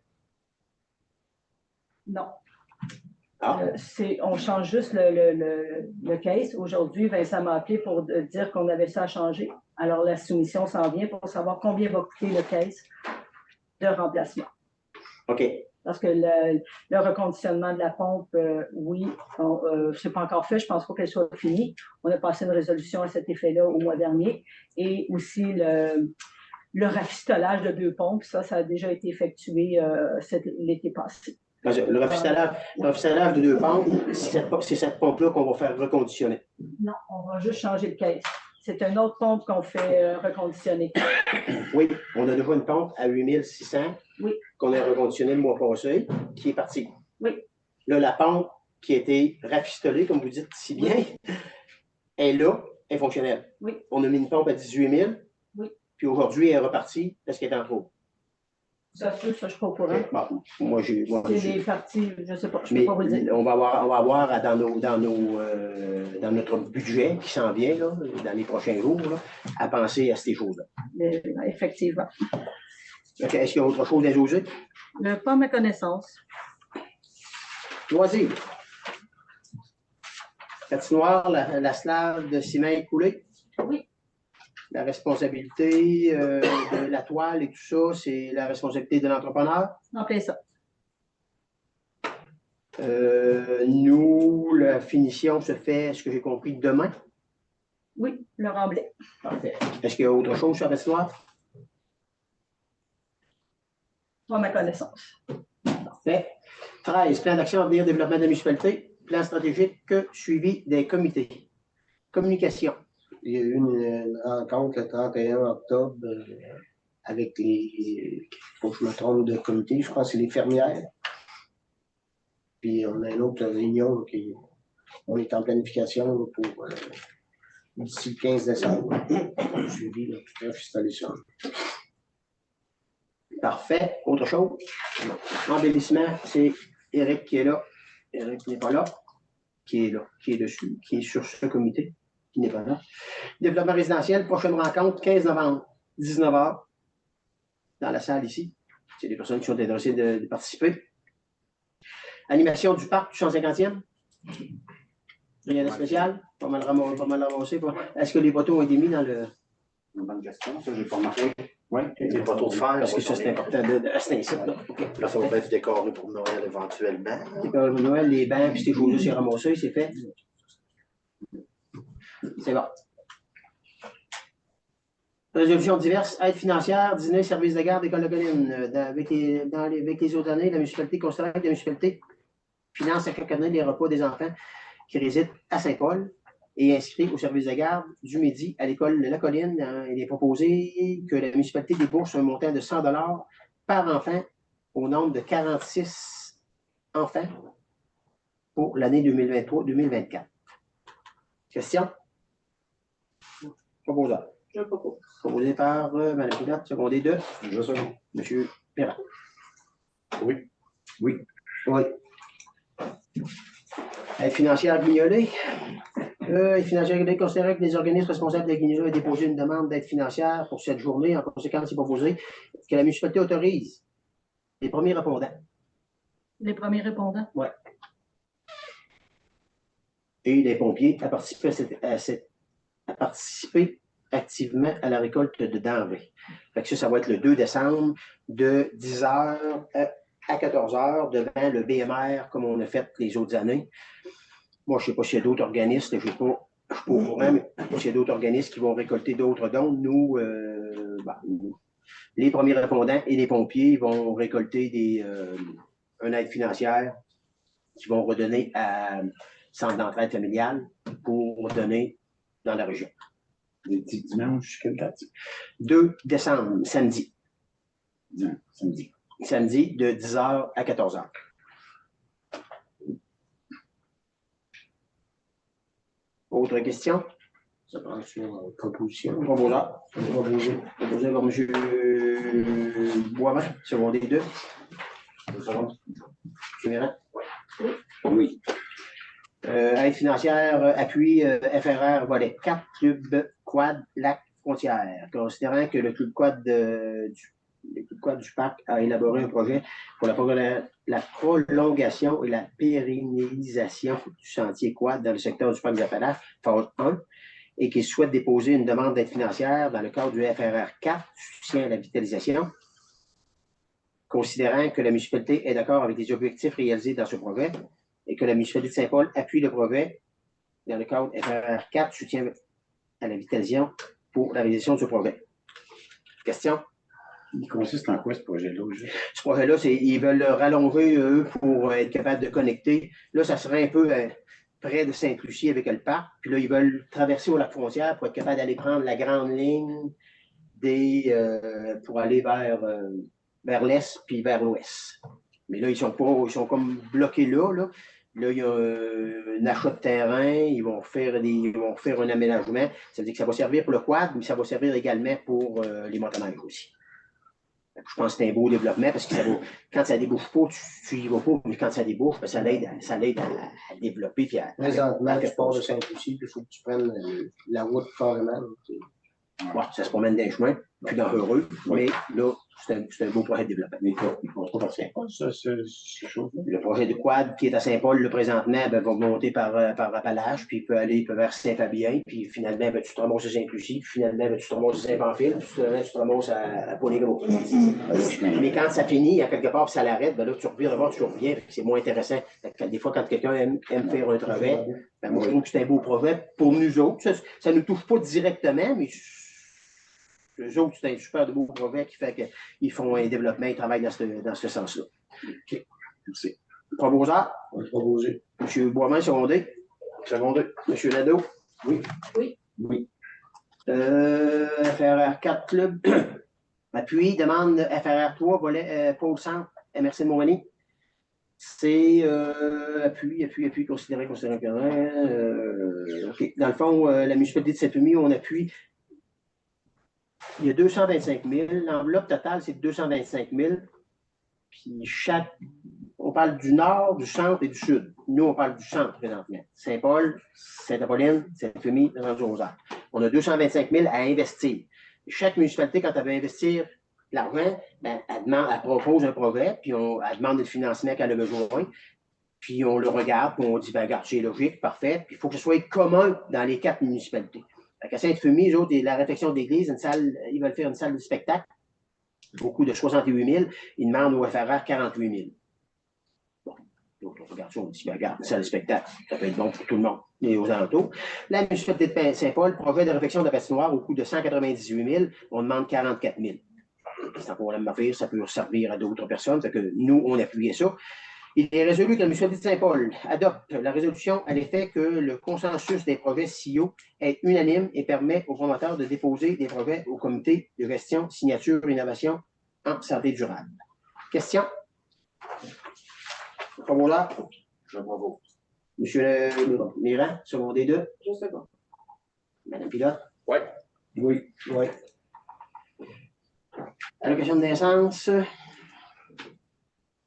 Non. Ah. On change juste le case. Aujourd'hui, Vincent m'a appelé pour dire qu'on avait ça à changer. Alors, la soumission s'en vient pour savoir combien va coûter le case de remplacement. OK. Parce que le reconditionnement de la pompe, oui, c'est pas encore fait. Je pense pas qu'elle soit finie. On a passé une résolution à cet effet-là au mois dernier. Et aussi le rafistolage de 2 pompes, ça a déjà été effectué l'été passé. Le rafistolage de 2 pompes, c'est cette pompe-là qu'on va faire reconditionner. Non, on va juste changer le case. C'est une autre pompe qu'on fait reconditionner. Oui, on a déjà une pompe à 8600 Oui. qu'on a reconditionnée le mois passé, qui est partie. Oui. Là, la pompe qui a été rafistolée, comme vous dites si bien, est là, est fonctionnelle. Oui. On a mis une pompe à 18 000, oui. Puis aujourd'hui, elle est repartie parce qu'elle est en trop. Ça se peut, ça, je ne suis pas au courant. Bon, moi, j'ai. C'est des parties, je ne sais pas, je ne Mais peux pas vous dire. on va avoir dans notre budget qui s'en vient, là, dans les prochains jours, là, à penser à ces choses-là. Effectivement. Okay. Est-ce qu'il y a autre chose à ajouter? Pas à ma connaissance. Loisirs. Patinoire, la slave de ciment coulé. Oui. La responsabilité de la toile et tout ça, c'est la responsabilité de l'entrepreneur. En plein ça. Nous, la finition se fait, ce que j'ai compris, demain. Oui, le remblai. Parfait. Est-ce qu'il y a autre chose sur la patinoire? Pas à ma connaissance. Parfait. 13. Plan d'action à venir, développement de la municipalité. Plan stratégique, suivi des comités. Communication. Il y a eu une rencontre le 31 octobre avec les, faut que je me trompe de comité, je pense que c'est les fermières. Puis on a une autre réunion qui on est en planification pour d'ici le 15 décembre. Suivi de toute la fiscalisation. Parfait. Autre chose? Embellissement, c'est Éric qui est là. Éric n'est pas là. Qui est là, qui est dessus, qui est sur ce comité, qui n'est pas là. Développement résidentiel, prochaine rencontre, 15 novembre, 19h, dans la salle ici. C'est des personnes qui sont intéressées de participer. Animation du parc du 150e. Rien de spécial. Pas mal ramassé. Est-ce que les poteaux ont été mis dans le. Une bonne question, ça, j'ai pas remarqué. Oui. Les poteaux de fer. Parce que ça, c'est important c'est ainsi. Là, ça va être décoré pour Noël éventuellement. Décoré pour Noël, les bancs, puis ces choses-là, c'est ramassé, c'est fait. C'est bon. Résolutions diverses, aide financière, dîner, services de garde, école de colline. Avec les autres années, la municipalité considère que la municipalité finance à chaque année les repas des enfants qui résident à Saint-Paul et inscrits au service de garde du midi à l'école de la colline. Il est proposé que la municipalité débourse un montant de 100 $ par enfant au nombre de 46 enfants pour l'année 2023-2024. Question? Proposeur. Je propose. Proposé par Mme Pilote, secondé de Je sais. M. Perrin. Oui. Oui. Oui. Aide financière guignolée. Aide financière guignolée considère que les organismes responsables de la guignolée ont déposé une demande d'aide financière pour cette journée. En conséquence, il est proposé que la municipalité autorise les premiers répondants. Les premiers répondants? Oui. Et les pompiers à participer activement à la récolte de denrées. Fait que ça va être le 2 décembre de 10h à 14h devant le BMR comme on a fait les autres années. Moi, je ne sais pas s'il y a d'autres organismes, je ne suis pas au courant, mais je ne sais pas s'il y a d'autres organismes qui vont récolter d'autres dons. Nous, les premiers répondants et les pompiers vont récolter une aide financière qui vont redonner à Centre d'entraide familiale pour donner dans la région. Les petits dimanches, quelle date? 2 décembre, samedi. Samedi. Samedi, de 10h à 14h. Autre question? Ça prend sur proposition. Proposeur. Proposé par M. Boivin, secondé 2. Oui. Aide financière, appui FRR, volet 4, Club Quad Lac Frontière. Considérant que le Club Quad du Parc a élaboré un projet pour la prolongation et la pérennisation du sentier quad dans le secteur du Parc des Appalaches, phase 1, et qu'il souhaite déposer une demande d'aide financière dans le cadre du FRR 4, soutien à la vitalisation. Considérant que la municipalité est d'accord avec les objectifs réalisés dans ce projet et que la municipalité de Saint-Paul appuie le projet dans le cadre FRR 4, soutien à la vitalisation pour la réalisation de ce projet. Question? Il consiste en quoi ce projet-là? Ce projet-là, ils veulent le rallonger, eux, pour être capable de connecter. Là, ça serait un peu près de Sainte-Lucie avec le parc. Puis là, ils veulent traverser au lac Frontière pour être capable d'aller prendre la grande ligne pour aller vers l'est puis vers l'ouest. Mais là, ils sont comme bloqués là. Là, il y a un achat de terrain, ils vont faire un aménagement. Ça veut dire que ça va servir pour le quad, mais ça va servir également pour les motoneiges aussi. Je pense que c'est un beau développement parce que quand ça ne débouche pas, tu n'y vas pas, mais quand ça débouche, ça l'aide à développer. Puis Présentement, tu pars de Sainte-Lucie, il faut que tu prennes la route carrément. Ouais, ça se promène dans les chemins, puis dans Heureux, mais là, c'est un beau projet de développement. Mais ils font trop par Saint-Paul, ça, ces choses-là. Le projet de quad qui est à Saint-Paul, le présentement, va monter par Appalaches, puis il peut aller vers Saint-Fabien, puis finalement, tu te ramasses à Saint-Lucie, puis finalement, tu te ramasses à Saint-Pamphile, puis tu te ramasses à Ponegro. Mais quand ça finit, à quelque part, puis ça l'arrête, là, tu reviens d'abord, tu reviens, c'est moins intéressant. Des fois, quand quelqu'un aime faire un trajet, moi, je trouve que c'est un beau projet pour nous autres. Ça ne nous touche pas directement, mais eux autres, c'est un super de beau projet qui fait qu'ils font un développement, ils travaillent dans ce sens-là. OK. Merci. Proposeur, On va proposer. M. Boivin, secondé. Secondé. M. Nadeau. Oui. Oui. Oui. FRR 4 Club. Appui, demande FRR 3, volet Pôle Centre, MRC de Montmagny. C'est appui, considéré. OK. Dans le fond, la municipalité de Saint-Fémy, on appuie. Il y a 225 000. L'enveloppe totale, c'est 225 000. Puis on parle du nord, du centre et du sud. Nous, on parle du centre présentement. Saint-Paul, Saint-Apolline, Saint-Fémy, Saint-Joseph. On a 225 000 à investir. Chaque municipalité, quand elle veut investir l'argent, elle propose un projet, puis elle demande le financement qu'elle a besoin. Puis on le regarde, puis on dit, regarde, c'est logique, parfait. Puis il faut que ce soit commun dans les 4 municipalités. À Sainte-Fémy, autres, la réflexion d'église, ils veulent faire une salle de spectacle, au coût de 68 000. Ils demandent au FRR 48 000. Bon, donc on regarde ça, on dit, regarde, une salle de spectacle, ça peut être bon pour tout le monde et aux alentours. La municipalité de Saint-Paul, projet de réfection de patinoire au coût de 198 000, on demande 44 000. C'est un problème à faire, ça peut servir à d'autres personnes, fait que nous, on appuyait ça. Il est résolu que la municipalité de Saint-Paul adopte la résolution à l'effet que le consensus des projets CIO est unanime et permet aux promoteurs de déposer des projets au comité de gestion, signature, innovation en santé durable. Question? Proposeur? Je propose. Monsieur Mirand, secondé 2. Je sais pas. Madame Pilote? Oui. Oui. Allocation de naissance.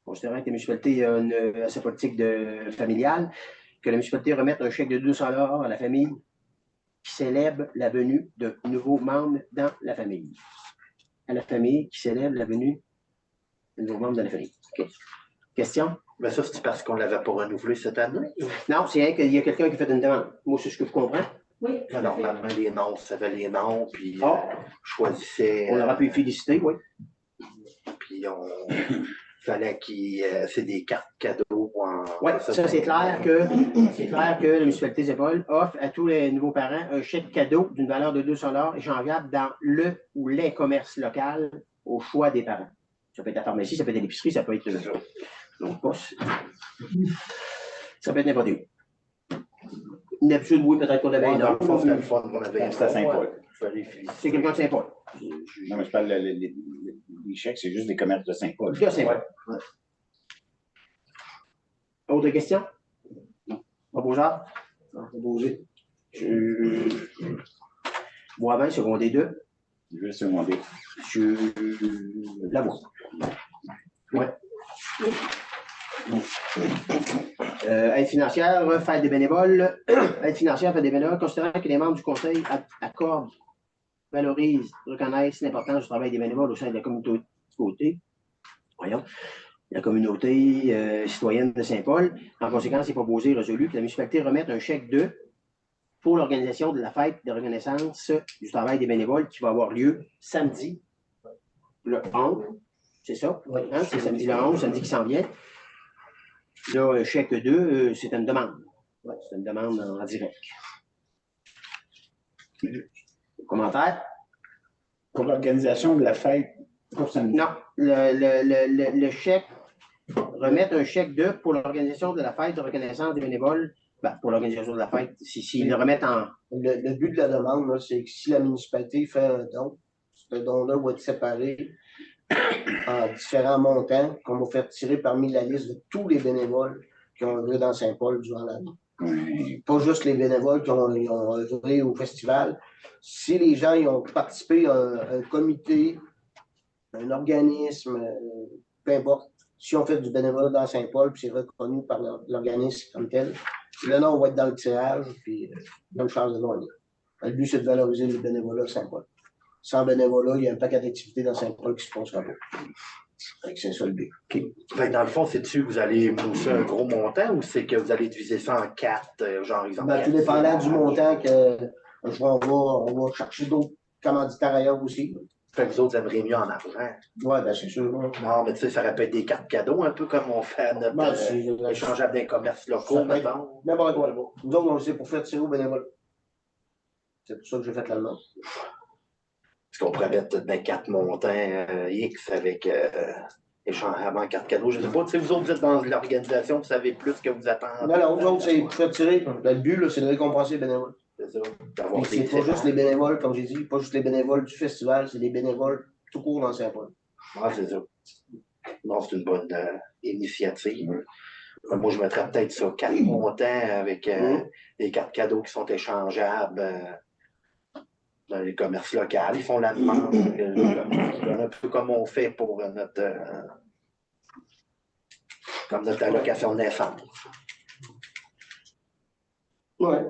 Considérant que la municipalité a sa politique familiale, que la municipalité remette un chèque de 200 $ à la famille qui célèbre la venue de nouveaux membres dans la famille. À la famille qui célèbre la venue de nouveaux membres dans la famille. Okay. Question? Mais ça, c'est parce qu'on ne l'avait pas renouvelé cette année. Non, c'est vrai qu'il y a quelqu'un qui fait une demande. Moi, c'est ce que je comprends. Oui. Normalement, les noms, ça avait les noms, puis choisissait. On aura pu le féliciter, oui. Puis fallait c'est des cartes cadeaux. Oui, ça, c'est clair que la municipalité Saint-Paul offre à tous les nouveaux parents un chèque cadeau d'une valeur de 200 $ échangeable dans le ou les commerces locaux au choix des parents. Ça peut être la pharmacie, ça peut être l'épicerie, ça peut être donc poste. Ça peut être n'importe où. Une habitude, oui, peut-être qu'on avait un Dans le fond, autre. c'était le fun qu'on avait. C'est à Saint-Paul. C'est quelqu'un de Saint-Paul. Non, mais je parle les chèques, c'est juste des commerces de Saint-Paul. De Saint-Paul. Ouais. Autre question? Non. Proposeur? Non, proposé. Boivin, secondé 2. Je vais se demander. Monsieur Lavoie. Oui. Aide financière, fête des bénévoles. Aide financière, fête des bénévoles, considérant que les membres du conseil accordent, valorisent, reconnaissent l'importance du travail des bénévoles au sein de la communauté. Voyons. La communauté citoyenne de Saint-Paul. En conséquence, il est proposé et résolu que la municipalité remette un chèque pour l'organisation de la fête de reconnaissance du travail des bénévoles qui va avoir lieu samedi, le 11. C'est ça? Oui. Hein? C'est samedi le 11, samedi qui s'en vient. Là, chèque 2, c'est une demande. Ouais, c'est une demande en direct. Commentaire? Pour l'organisation de la fête pour samedi. Non, le chèque, remettre un chèque pour l'organisation de la fête de reconnaissance des bénévoles Ben, pour l'organisation de la fête, s'ils le remettent en. Le but de la demande, là, c'est que si la municipalité fait un don, ce don-là va être séparé en différents montants qu'on va faire tirer parmi la liste de tous les bénévoles qui ont œuvré dans Saint-Paul durant l'année. Oui. Pas juste les bénévoles qui ont œuvré au festival. Si les gens y ont participé à un comité, un organisme, peu importe, si on fait du bénévolat dans Saint-Paul, puis c'est reconnu par l'organisme comme tel, le nom va être dans le tirage, puis bonne chance de gagner. Le but, c'est de valoriser le bénévolat à Saint-Paul. Sans bénévolat, il y a un paquet d'activités dans Saint-Paul qui se passera pas. C'est ça le but. Fait que dans le fond, c'est-tu que vous allez mousser un gros montant ou c'est que vous allez diviser ça en 4, genre exemple? Ben, tout dépendant du montant que on va chercher d'autres commanditaires ailleurs aussi. Fait que vous autres aimeriez mieux en argent. Oui, ben c'est sûr. Non, mais tu sais, ça aurait pu être des cartes cadeaux, un peu comme on fait à notre Ben, c'est échangeable des commerces locaux, ça peut être- mettons. n'importe quoi. Nous autres, on le sait pour faire tirer au bénévole. C'est pour ça que j'ai fait la demande. Est-ce qu'on pourrait mettre des 4 montants X avec échangeable en cartes cadeaux? Je ne sais pas, tu sais, vous autres, vous êtes dans l'organisation, vous savez plus que vous attendez. Non, nous autres, c'est pour faire tirer. Le but, là, c'est de récompenser les bénévoles. C'est ça. Et D'avoir c'est des pas juste différents. les bénévoles, comme j'ai dit, pas juste les bénévoles du festival, c'est les bénévoles tout court dans Saint-Paul. Ah, c'est ça. Non, c'est une bonne initiative. Moi, je mettrais peut-être ça 4 montants avec des cartes cadeaux qui sont échangeables dans les commerces locaux. Ils font la demande, un peu comme on fait pour comme notre allocation de naissance. Ouais.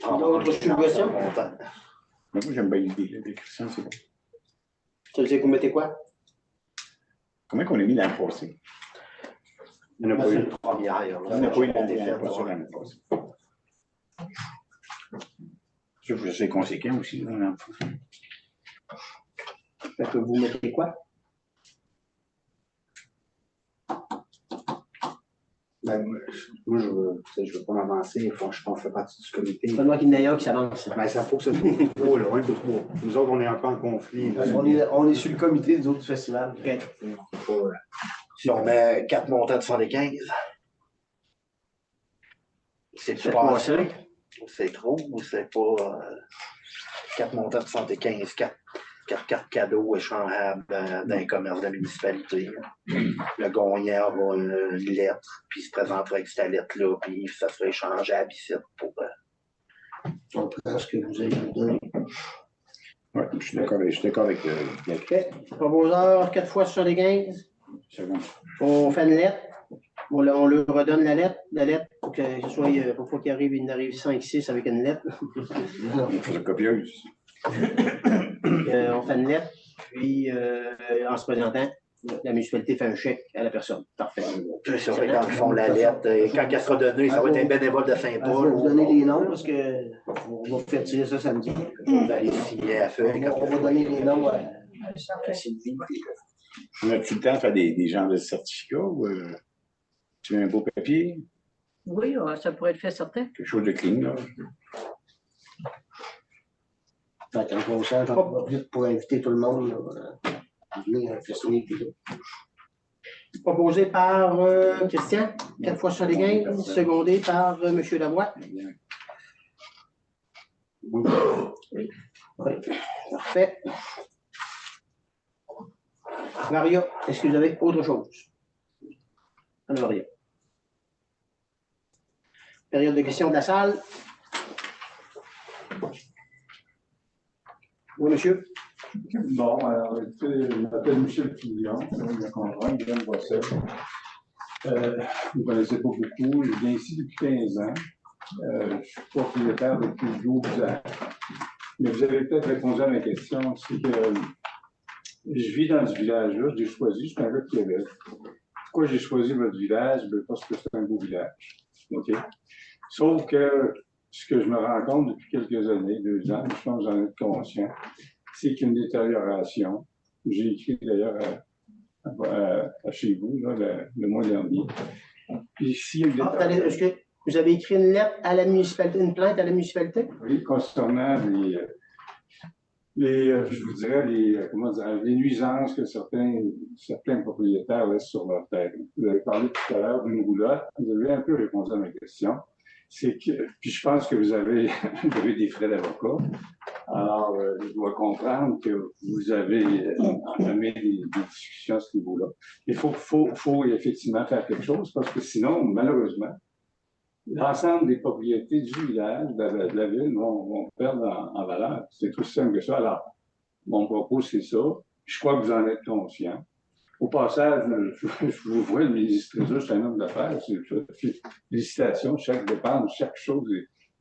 D'autres suggestions? Mais moi, j'aime bien l'idée là, des Christians, c'est bon. Ça veut dire que vous mettez quoi? Combien qu'on a mis l'année passée? Il n'y en a pas eu une première. Il n'y en a pas eu l'année passée. Je veux c'est conséquent aussi. Là. Fait que vous mettez quoi? Ben, moi, je veux pas m'avancer. Je pense qu'on fait partie du comité. C'est pas moi qui n'ai un qui s'avance. Ben, ça faut que ce soit trop loin. Nous autres, on est encore en conflit. Parce qu'on on est sur le comité des autres festivals. Si on met 4 montants de 75, c'est pas assez. C'est trop ou c'est pas 4 montants de 75, 4 cartes cadeaux échangeables dans les commerces de la municipalité. Le gagnant va une lettre, puis il se présentera avec cette lettre-là, puis ça sera échangeable ici pour. On prend ce que vous avez donné. Oui, je suis d'accord avec OK. Proposeur, 4 fois 75. c'est bon. On fait une lettre. On leur redonne la lettre pour que ce soit, pour pas qu'il arrive 5-6 avec une lettre. Une photocopieuse. On fait une lettre, puis en se présentant, la municipalité fait un chèque à la personne. Parfait. C'est ça, fait que dans le fond, la lettre, quand elle sera donnée, ça va être un bénévole de Je Saint-Paul. vais vous donner les noms parce qu'on va faire tirer ça samedi. On va aller signer à la feuille. On va donner les noms à Parfait. Sylvie. On a-tu le temps de faire des genres de certificats ou tu veux un beau papier? Oui, ça pourrait être fait certain. Quelque chose de clean, là. Fait qu'en conscience, j'en profite pour inviter tout le monde là, à venir à un festival. Proposé par Christian, 4 fois 75, secondé par M. Lavoie. Oui. Parfait. Maria, est-ce que vous avez autre chose? Alors, Maria. Période de questions de la salle. Oui, monsieur. Bon, alors, écoutez, je m'appelle Michel Fillon, c'est mon conjoint, Guillaume Bossel. Vous ne connaissez pas beaucoup, je viens ici depuis 15 ans. Je suis propriétaire depuis 12 ans. Mais vous avez peut-être répondu à ma question, c'est que je vis dans ce village-là, j'ai choisi, je suis un gars de Québec. Pourquoi j'ai choisi votre village? Parce que c'est un beau village. OK? Sauf que ce que je me rends compte depuis quelques années, 2 ans, je pense que j'en ai conscient, c'est qu'il y a une détérioration. J'ai écrit d'ailleurs à chez vous là, le mois dernier. Puis s'il y a une détérioration, Est-ce que vous avez écrit une lettre à la municipalité, une plainte à la municipalité? oui, concernant je vous dirais, les nuisances que certains propriétaires laissent sur leur terre. Vous avez parlé tout à l'heure d'une roulotte, vous avez un peu répondu à ma question. c'est que, puis je pense que vous avez, vous avez des frais d'avocat. Alors, je dois comprendre que vous avez entamé des discussions à ce niveau-là. Il faut effectivement faire quelque chose parce que sinon, malheureusement, l'ensemble des propriétés du village, de la ville, vont perdre en valeur. C'est tout simple que ça. Alors, mon propos, c'est ça. Je crois que vous en êtes conscient. Au passage, je vous vois, le ministre du Trésor, c'est un homme d'affaires. Félicitations, chaque dépense, chaque chose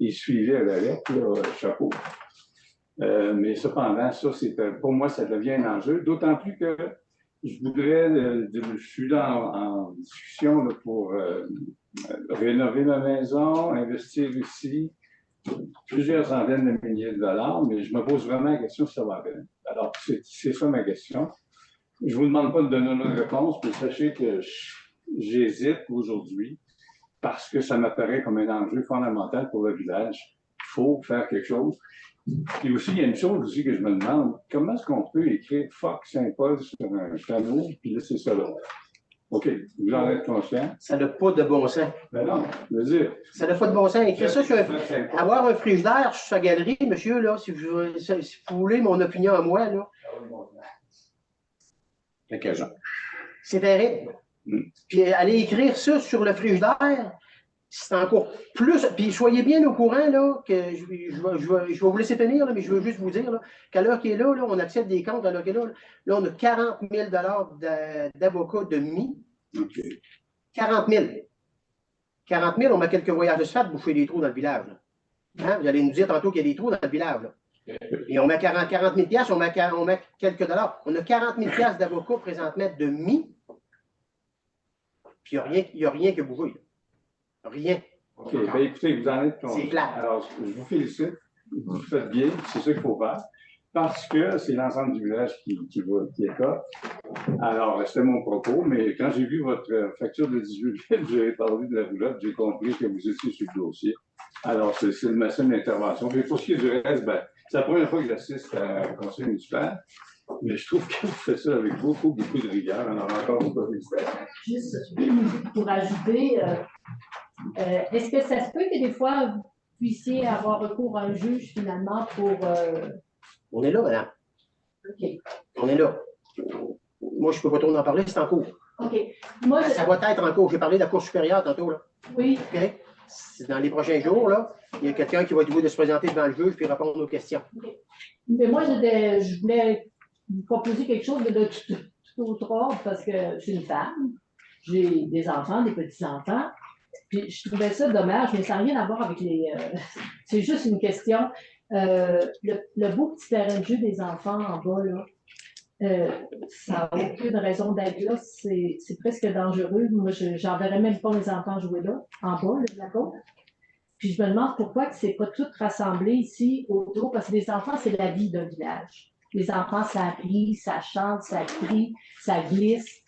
est suivie à la lettre, là, chapeau. Mais cependant, ça, pour moi, ça devient un enjeu, d'autant plus que je voudrais, je suis en discussion là, pour rénover ma maison, investir ici, plusieurs centaines de milliers de dollars, mais je me pose vraiment la question si ça va bien. Alors, c'est ça ma question. Je ne vous demande pas de donner une réponse, mais sachez que j'hésite aujourd'hui parce que ça m'apparaît comme un enjeu fondamental pour le village. Il faut faire quelque chose. Puis aussi, il y a une chose aussi que je me demande, comment est-ce qu'on peut écrire « Fuck Saint-Paul » sur un panneau, puis laisser ça là? OK, vous en êtes conscient? Ça n'a pas de bon sens. Ben non, je veux dire... Ça n'a pas de bon sens. Écrire ça sur avoir un frigidaire sur sa galerie, monsieur, là, si vous voulez mon opinion à moi, là. C'est terrible. Puis aller écrire ça sur le frigidaire, c'est encore plus. Puis soyez bien au courant là, que je vais vous laisser finir, là, mais je veux juste vous dire qu'à l'heure qui est là, on accepte des comptes à l'heure qui est là. Là, on a 40 000 d'avocats de mis. Okay. 40 000. 40 000, on met quelques voyages de sphat pour bouffer des trous dans le village. Hein? Vous allez nous dire tantôt qu'il y a des trous dans le village. Là. Et on met 40 000 piastres, on met quelques dollars. On a 40 000 piastres d'avocats présentement de mis. Puis il n'y a rien que bouger. Rien. OK. Ben, écoutez, vous en êtes conscient. C'est plat. Alors, je vous félicite. Vous faites bien. C'est ça qu'il faut faire. Parce que c'est l'ensemble du village qui est là. Alors, c'était mon propos. Mais quand j'ai vu votre facture de 18 000, j'ai parlé de la roulotte, j'ai compris que vous étiez sur le dossier. Alors, c'est ma seule intervention. Mais pour ce qui est du reste, ben, c'est la première fois que j'assiste à un conseil municipal. Mais je trouve que vous faites ça avec beaucoup de rigueur. Alors, encore une fois, félicitations. Juste pour ajouter, est-ce que ça se peut que des fois, vous puissiez avoir recours à un juge finalement pour... On est là, madame. OK. On est là. Moi, je ne peux pas trop en parler, c'est en cours. OK. Moi, ça va être en cours. J'ai parlé de la Cour supérieure tantôt. Là. Oui. OK. Dans les prochains jours, là, il y a quelqu'un qui va être obligé de se présenter devant le juge et répondre aux questions. Okay. Mais moi, je voulais vous proposer quelque chose de tout autre ordre parce que je suis une femme, j'ai des enfants, des petits-enfants. Puis je trouvais ça dommage, mais ça n'a rien à voir avec les... c'est juste une question. Le beau petit terrain de jeu des enfants en bas, là, ça n'a aucune raison d'être là. C'est presque dangereux. Moi, j'enverrais même pas mes enfants jouer là, en bas, là, de la côte. Puis je me demande pourquoi que c'est pas tout rassemblé ici autour, parce que les enfants, c'est la vie d'un village. Les enfants, ça rit, ça chante, ça crie, ça glisse.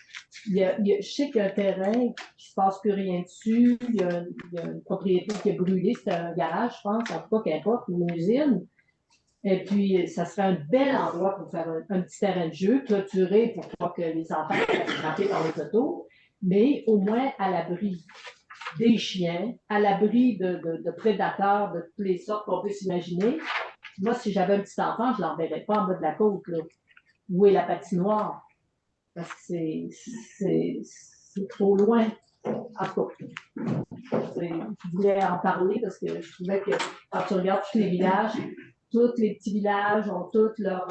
Je sais qu'il y a un terrain qui ne se passe plus rien dessus. Il y a une propriété qui a brûlé. C'était un garage, je pense, en tout cas, qu'importe, ou une usine. Et puis, ça serait un bel endroit pour faire un petit terrain de jeu, clôturé pour pas que les enfants soient frappés par les autos, mais au moins à l'abri des chiens, à l'abri de prédateurs de toutes les sortes qu'on peut s'imaginer. Moi, si j'avais un petit enfant, je ne l'enverrais pas en bas de la côte, là. Où est la patinoire? Parce que c'est trop loin. En tout cas, je voulais en parler parce que je trouvais que quand tu regardes tous les villages, tous les petits villages ont tous leur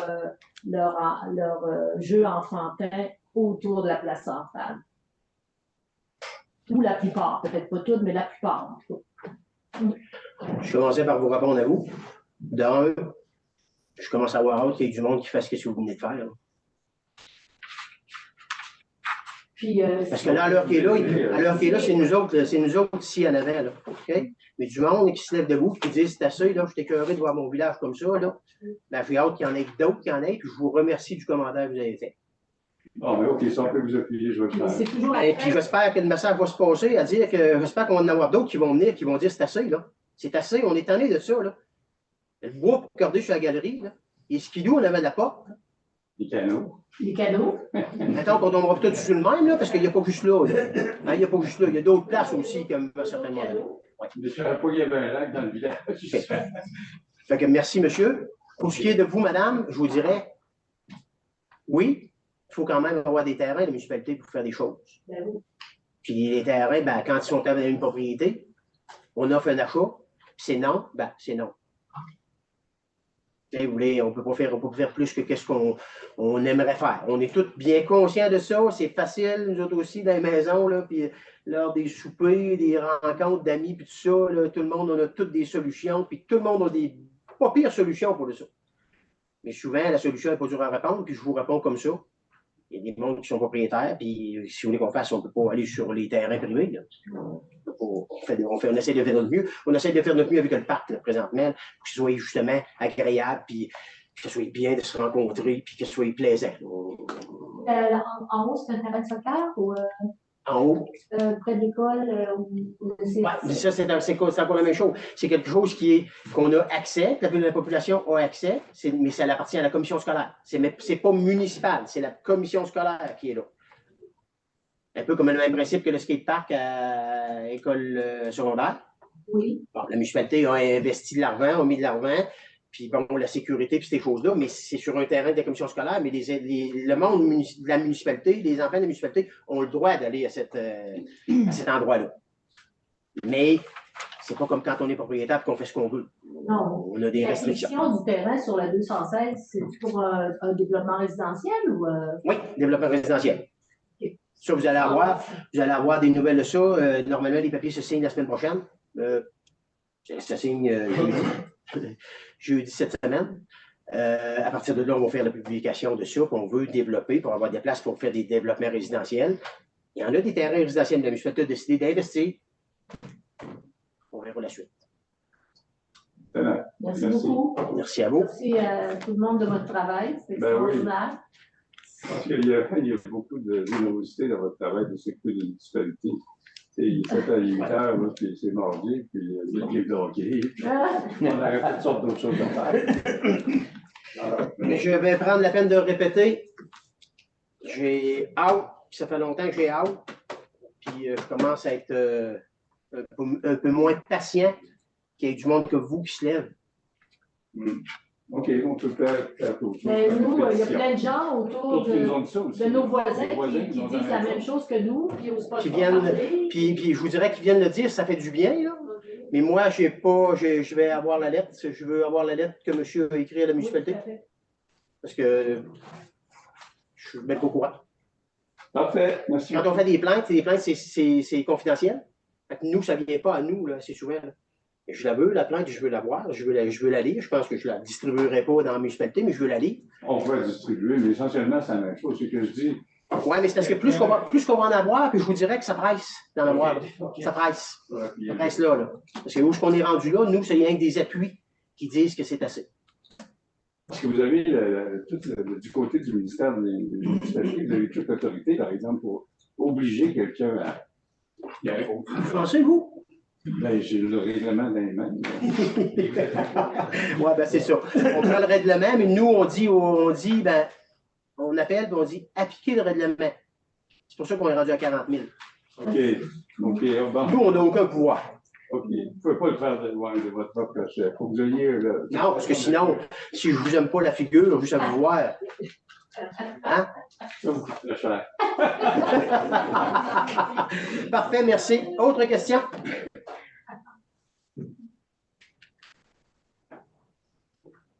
jeu enfantin autour de la place centrale. Ou la plupart, peut-être pas toutes, mais la plupart, en tout cas. Je commençais par vous répondre à vous. D'un, je commence à avoir hâte qu'il y ait du monde qui fasse ce que vous venez de faire. Là. Puis, parce que là, à l'heure qui est là, c'est nous autres ici en avant. Là, okay? Mais du monde qui se lève debout et qui dit c'est assez, là, je suis écœuré de voir mon village comme ça. Là. Ben, j'ai hâte qu'il y en ait d'autres qui en aient, puis je vous remercie du commentaire que vous avez fait. Ah, mais OK, ça, on peut vous appuyer, je vais le faire. Et puis j'espère que le message va se passer à dire que j'espère qu'on va en avoir d'autres qui vont venir, qui vont dire c'est assez, là. C'est assez, on est tanné de ça, là. Le bois pour corder sur la galerie, là. Et skidoo, on avait de la porte. Les canaux. Les canaux. Attends, on tombera peut-être sur le même, là, parce qu'il n'y a pas juste là. Hein, il n'y a pas juste là. Il y a d'autres places aussi, comme certainement. Ouais. Je ne savais pas qu'il y avait un lac dans le village. Fait que merci, monsieur. Pour ce qui est de vous, madame, je vous dirais, oui, il faut quand même avoir des terrains de municipalité pour faire des choses. Ben oui. Puis les terrains, ben, quand ils sont dans une propriété, on offre un achat, c'est non, ben, c'est non. Vous voulez, on peut pas faire plus que ce qu'on aimerait faire. On est tous bien conscients de ça. C'est facile, nous autres aussi, dans les maisons, là, puis lors des soupers, des rencontres d'amis, puis tout ça, là, tout le monde, on a toutes des solutions, puis tout le monde a des pas pires solutions pour ça. Mais souvent, la solution n'est pas dure à répondre, puis je vous réponds comme ça. Il y a des mondes qui sont propriétaires, puis si vous voulez qu'on fasse, on ne peut pas aller sur les terrains privés. Là. On essaie de faire notre mieux. On essaie de faire notre mieux avec le parc, là, présentement, pour que ce soit justement agréable, puis que ce soit bien de se rencontrer, puis que ce soit plaisant. En haut, c'est un terrain de soccer ou En haut? Près de l'école? Ouais, ça, c'est encore la même chose. C'est quelque chose qu'on a accès, que la population a accès, mais ça appartient à la commission scolaire. C'est pas municipal, c'est la commission scolaire qui est là. Un peu comme le même principe que le skatepark à l'école secondaire. Oui. Bon, la municipalité a investi de l'argent, a mis de l'argent, puis bon, la sécurité, puis ces choses-là, mais c'est sur un terrain de la commission scolaire, mais le monde de la municipalité, les enfants de la municipalité ont le droit d'aller à cet endroit-là. Mais c'est pas comme quand on est propriétaire et qu'on fait ce qu'on veut. Non. On a des restrictions. La question du terrain sur la 216, c'est pour un développement résidentiel ou? Oui, développement résidentiel. Ça, vous allez avoir des nouvelles de ça. Normalement, les papiers se signent la semaine prochaine. Ça signe jeudi cette semaine. À partir de là, on va faire la publication de ça qu'on veut développer pour avoir des places pour faire des développements résidentiels. Il y en a des terrains résidentiels. La municipalité a décidé d'investir. On verra la suite. Merci beaucoup. Merci à vous. Merci à tout le monde de votre travail. C'est extraordinaire. Parce qu'il y a beaucoup de générosité dans votre travail de s'occuper de municipalité. Il est 7 à 8 heures, là, puis c'est mardi, puis il y a des bloqués. On a toutes sortes d'autres choses à faire. Mais je vais prendre la peine de répéter. J'ai hâte, puis ça fait longtemps que j'ai hâte, puis je commence à être un peu moins patient qu'il y ait du monde que vous qui se lève. OK, on peut faire autre chose. Mais nous, il y a plein de gens autour de nos voisins qui disent la même chose que nous, puis puis je vous dirais qu'ils viennent le dire, ça fait du bien, là. Mais moi, je vais avoir la lettre, je veux avoir la lettre que monsieur a écrite à la municipalité. Parce que je suis même pas au courant. Parfait, merci. Quand on fait des plaintes, c'est confidentiel. Nous, ça ne vient pas à nous, là, c'est souvent. Là. Je la veux, la plainte, je veux la voir, je veux la lire. Je pense que je ne la distribuerai pas dans la municipalité, mais je veux la lire. On va distribuer, mais essentiellement, c'est la même chose. C'est que je dis. Oui, mais c'est parce que plus qu'on va en avoir, puis je vous dirais que ça presse d'en avoir. Ça presse. Ça presse là. Parce que où est-ce qu'on est rendu là, nous, c'est rien que des appuis qui disent que c'est assez. Parce que vous avez, du côté du ministère des municipalités, vous avez toute l'autorité, par exemple, pour obliger quelqu'un à. Vous pensez, vous? Ben, j'ai le règlement dans les mains. Oui, ben c'est ça. On prend le règlement, mais nous, on dit, ben, on appelle, puis on dit appliquer le règlement. C'est pour ça qu'on est rendu à 40 000. OK. Nous, on n'a aucun pouvoir. OK. Vous ne pouvez pas le faire de votre propre chef. Il faut que vous ayez. Non, parce que sinon, si je ne vous aime pas la figure, juste à vous voir. Hein? Ça vous coûte très cher. Parfait, merci. Autre question?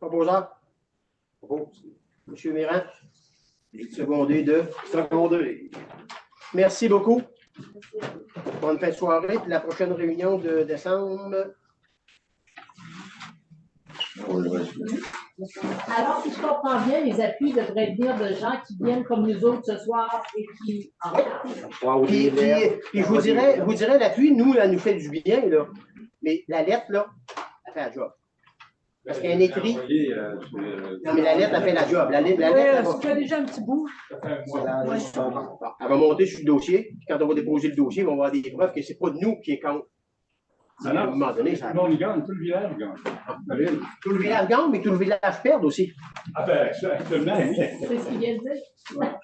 Proposeur? Monsieur Mirand? Secondé de? Secondé. Merci beaucoup. Bonne fin de soirée. Puis la prochaine réunion de décembre. Alors, si je comprends bien, les appuis devraient venir de gens qui viennent comme nous autres ce soir et qui en parlent. Puis je vous dirais, l'appui, nous, elle nous fait du bien, là. Mais la lettre, là, elle fait la job. Parce qu'un écrit. Non, mais la lettre, elle fait la job. La lettre, ça fait déjà un petit bout. Elle va monter sur le dossier. Puis quand on va déposer le dossier, on va avoir des preuves que ce n'est pas nous qui est contre. À un moment donné, ça. Non, on gagne, tout le village gagne. Allez. Tout le village gagne, mais tout le village perd aussi. Ah ben, actuellement, oui. C'est ce qu'il vient de dire.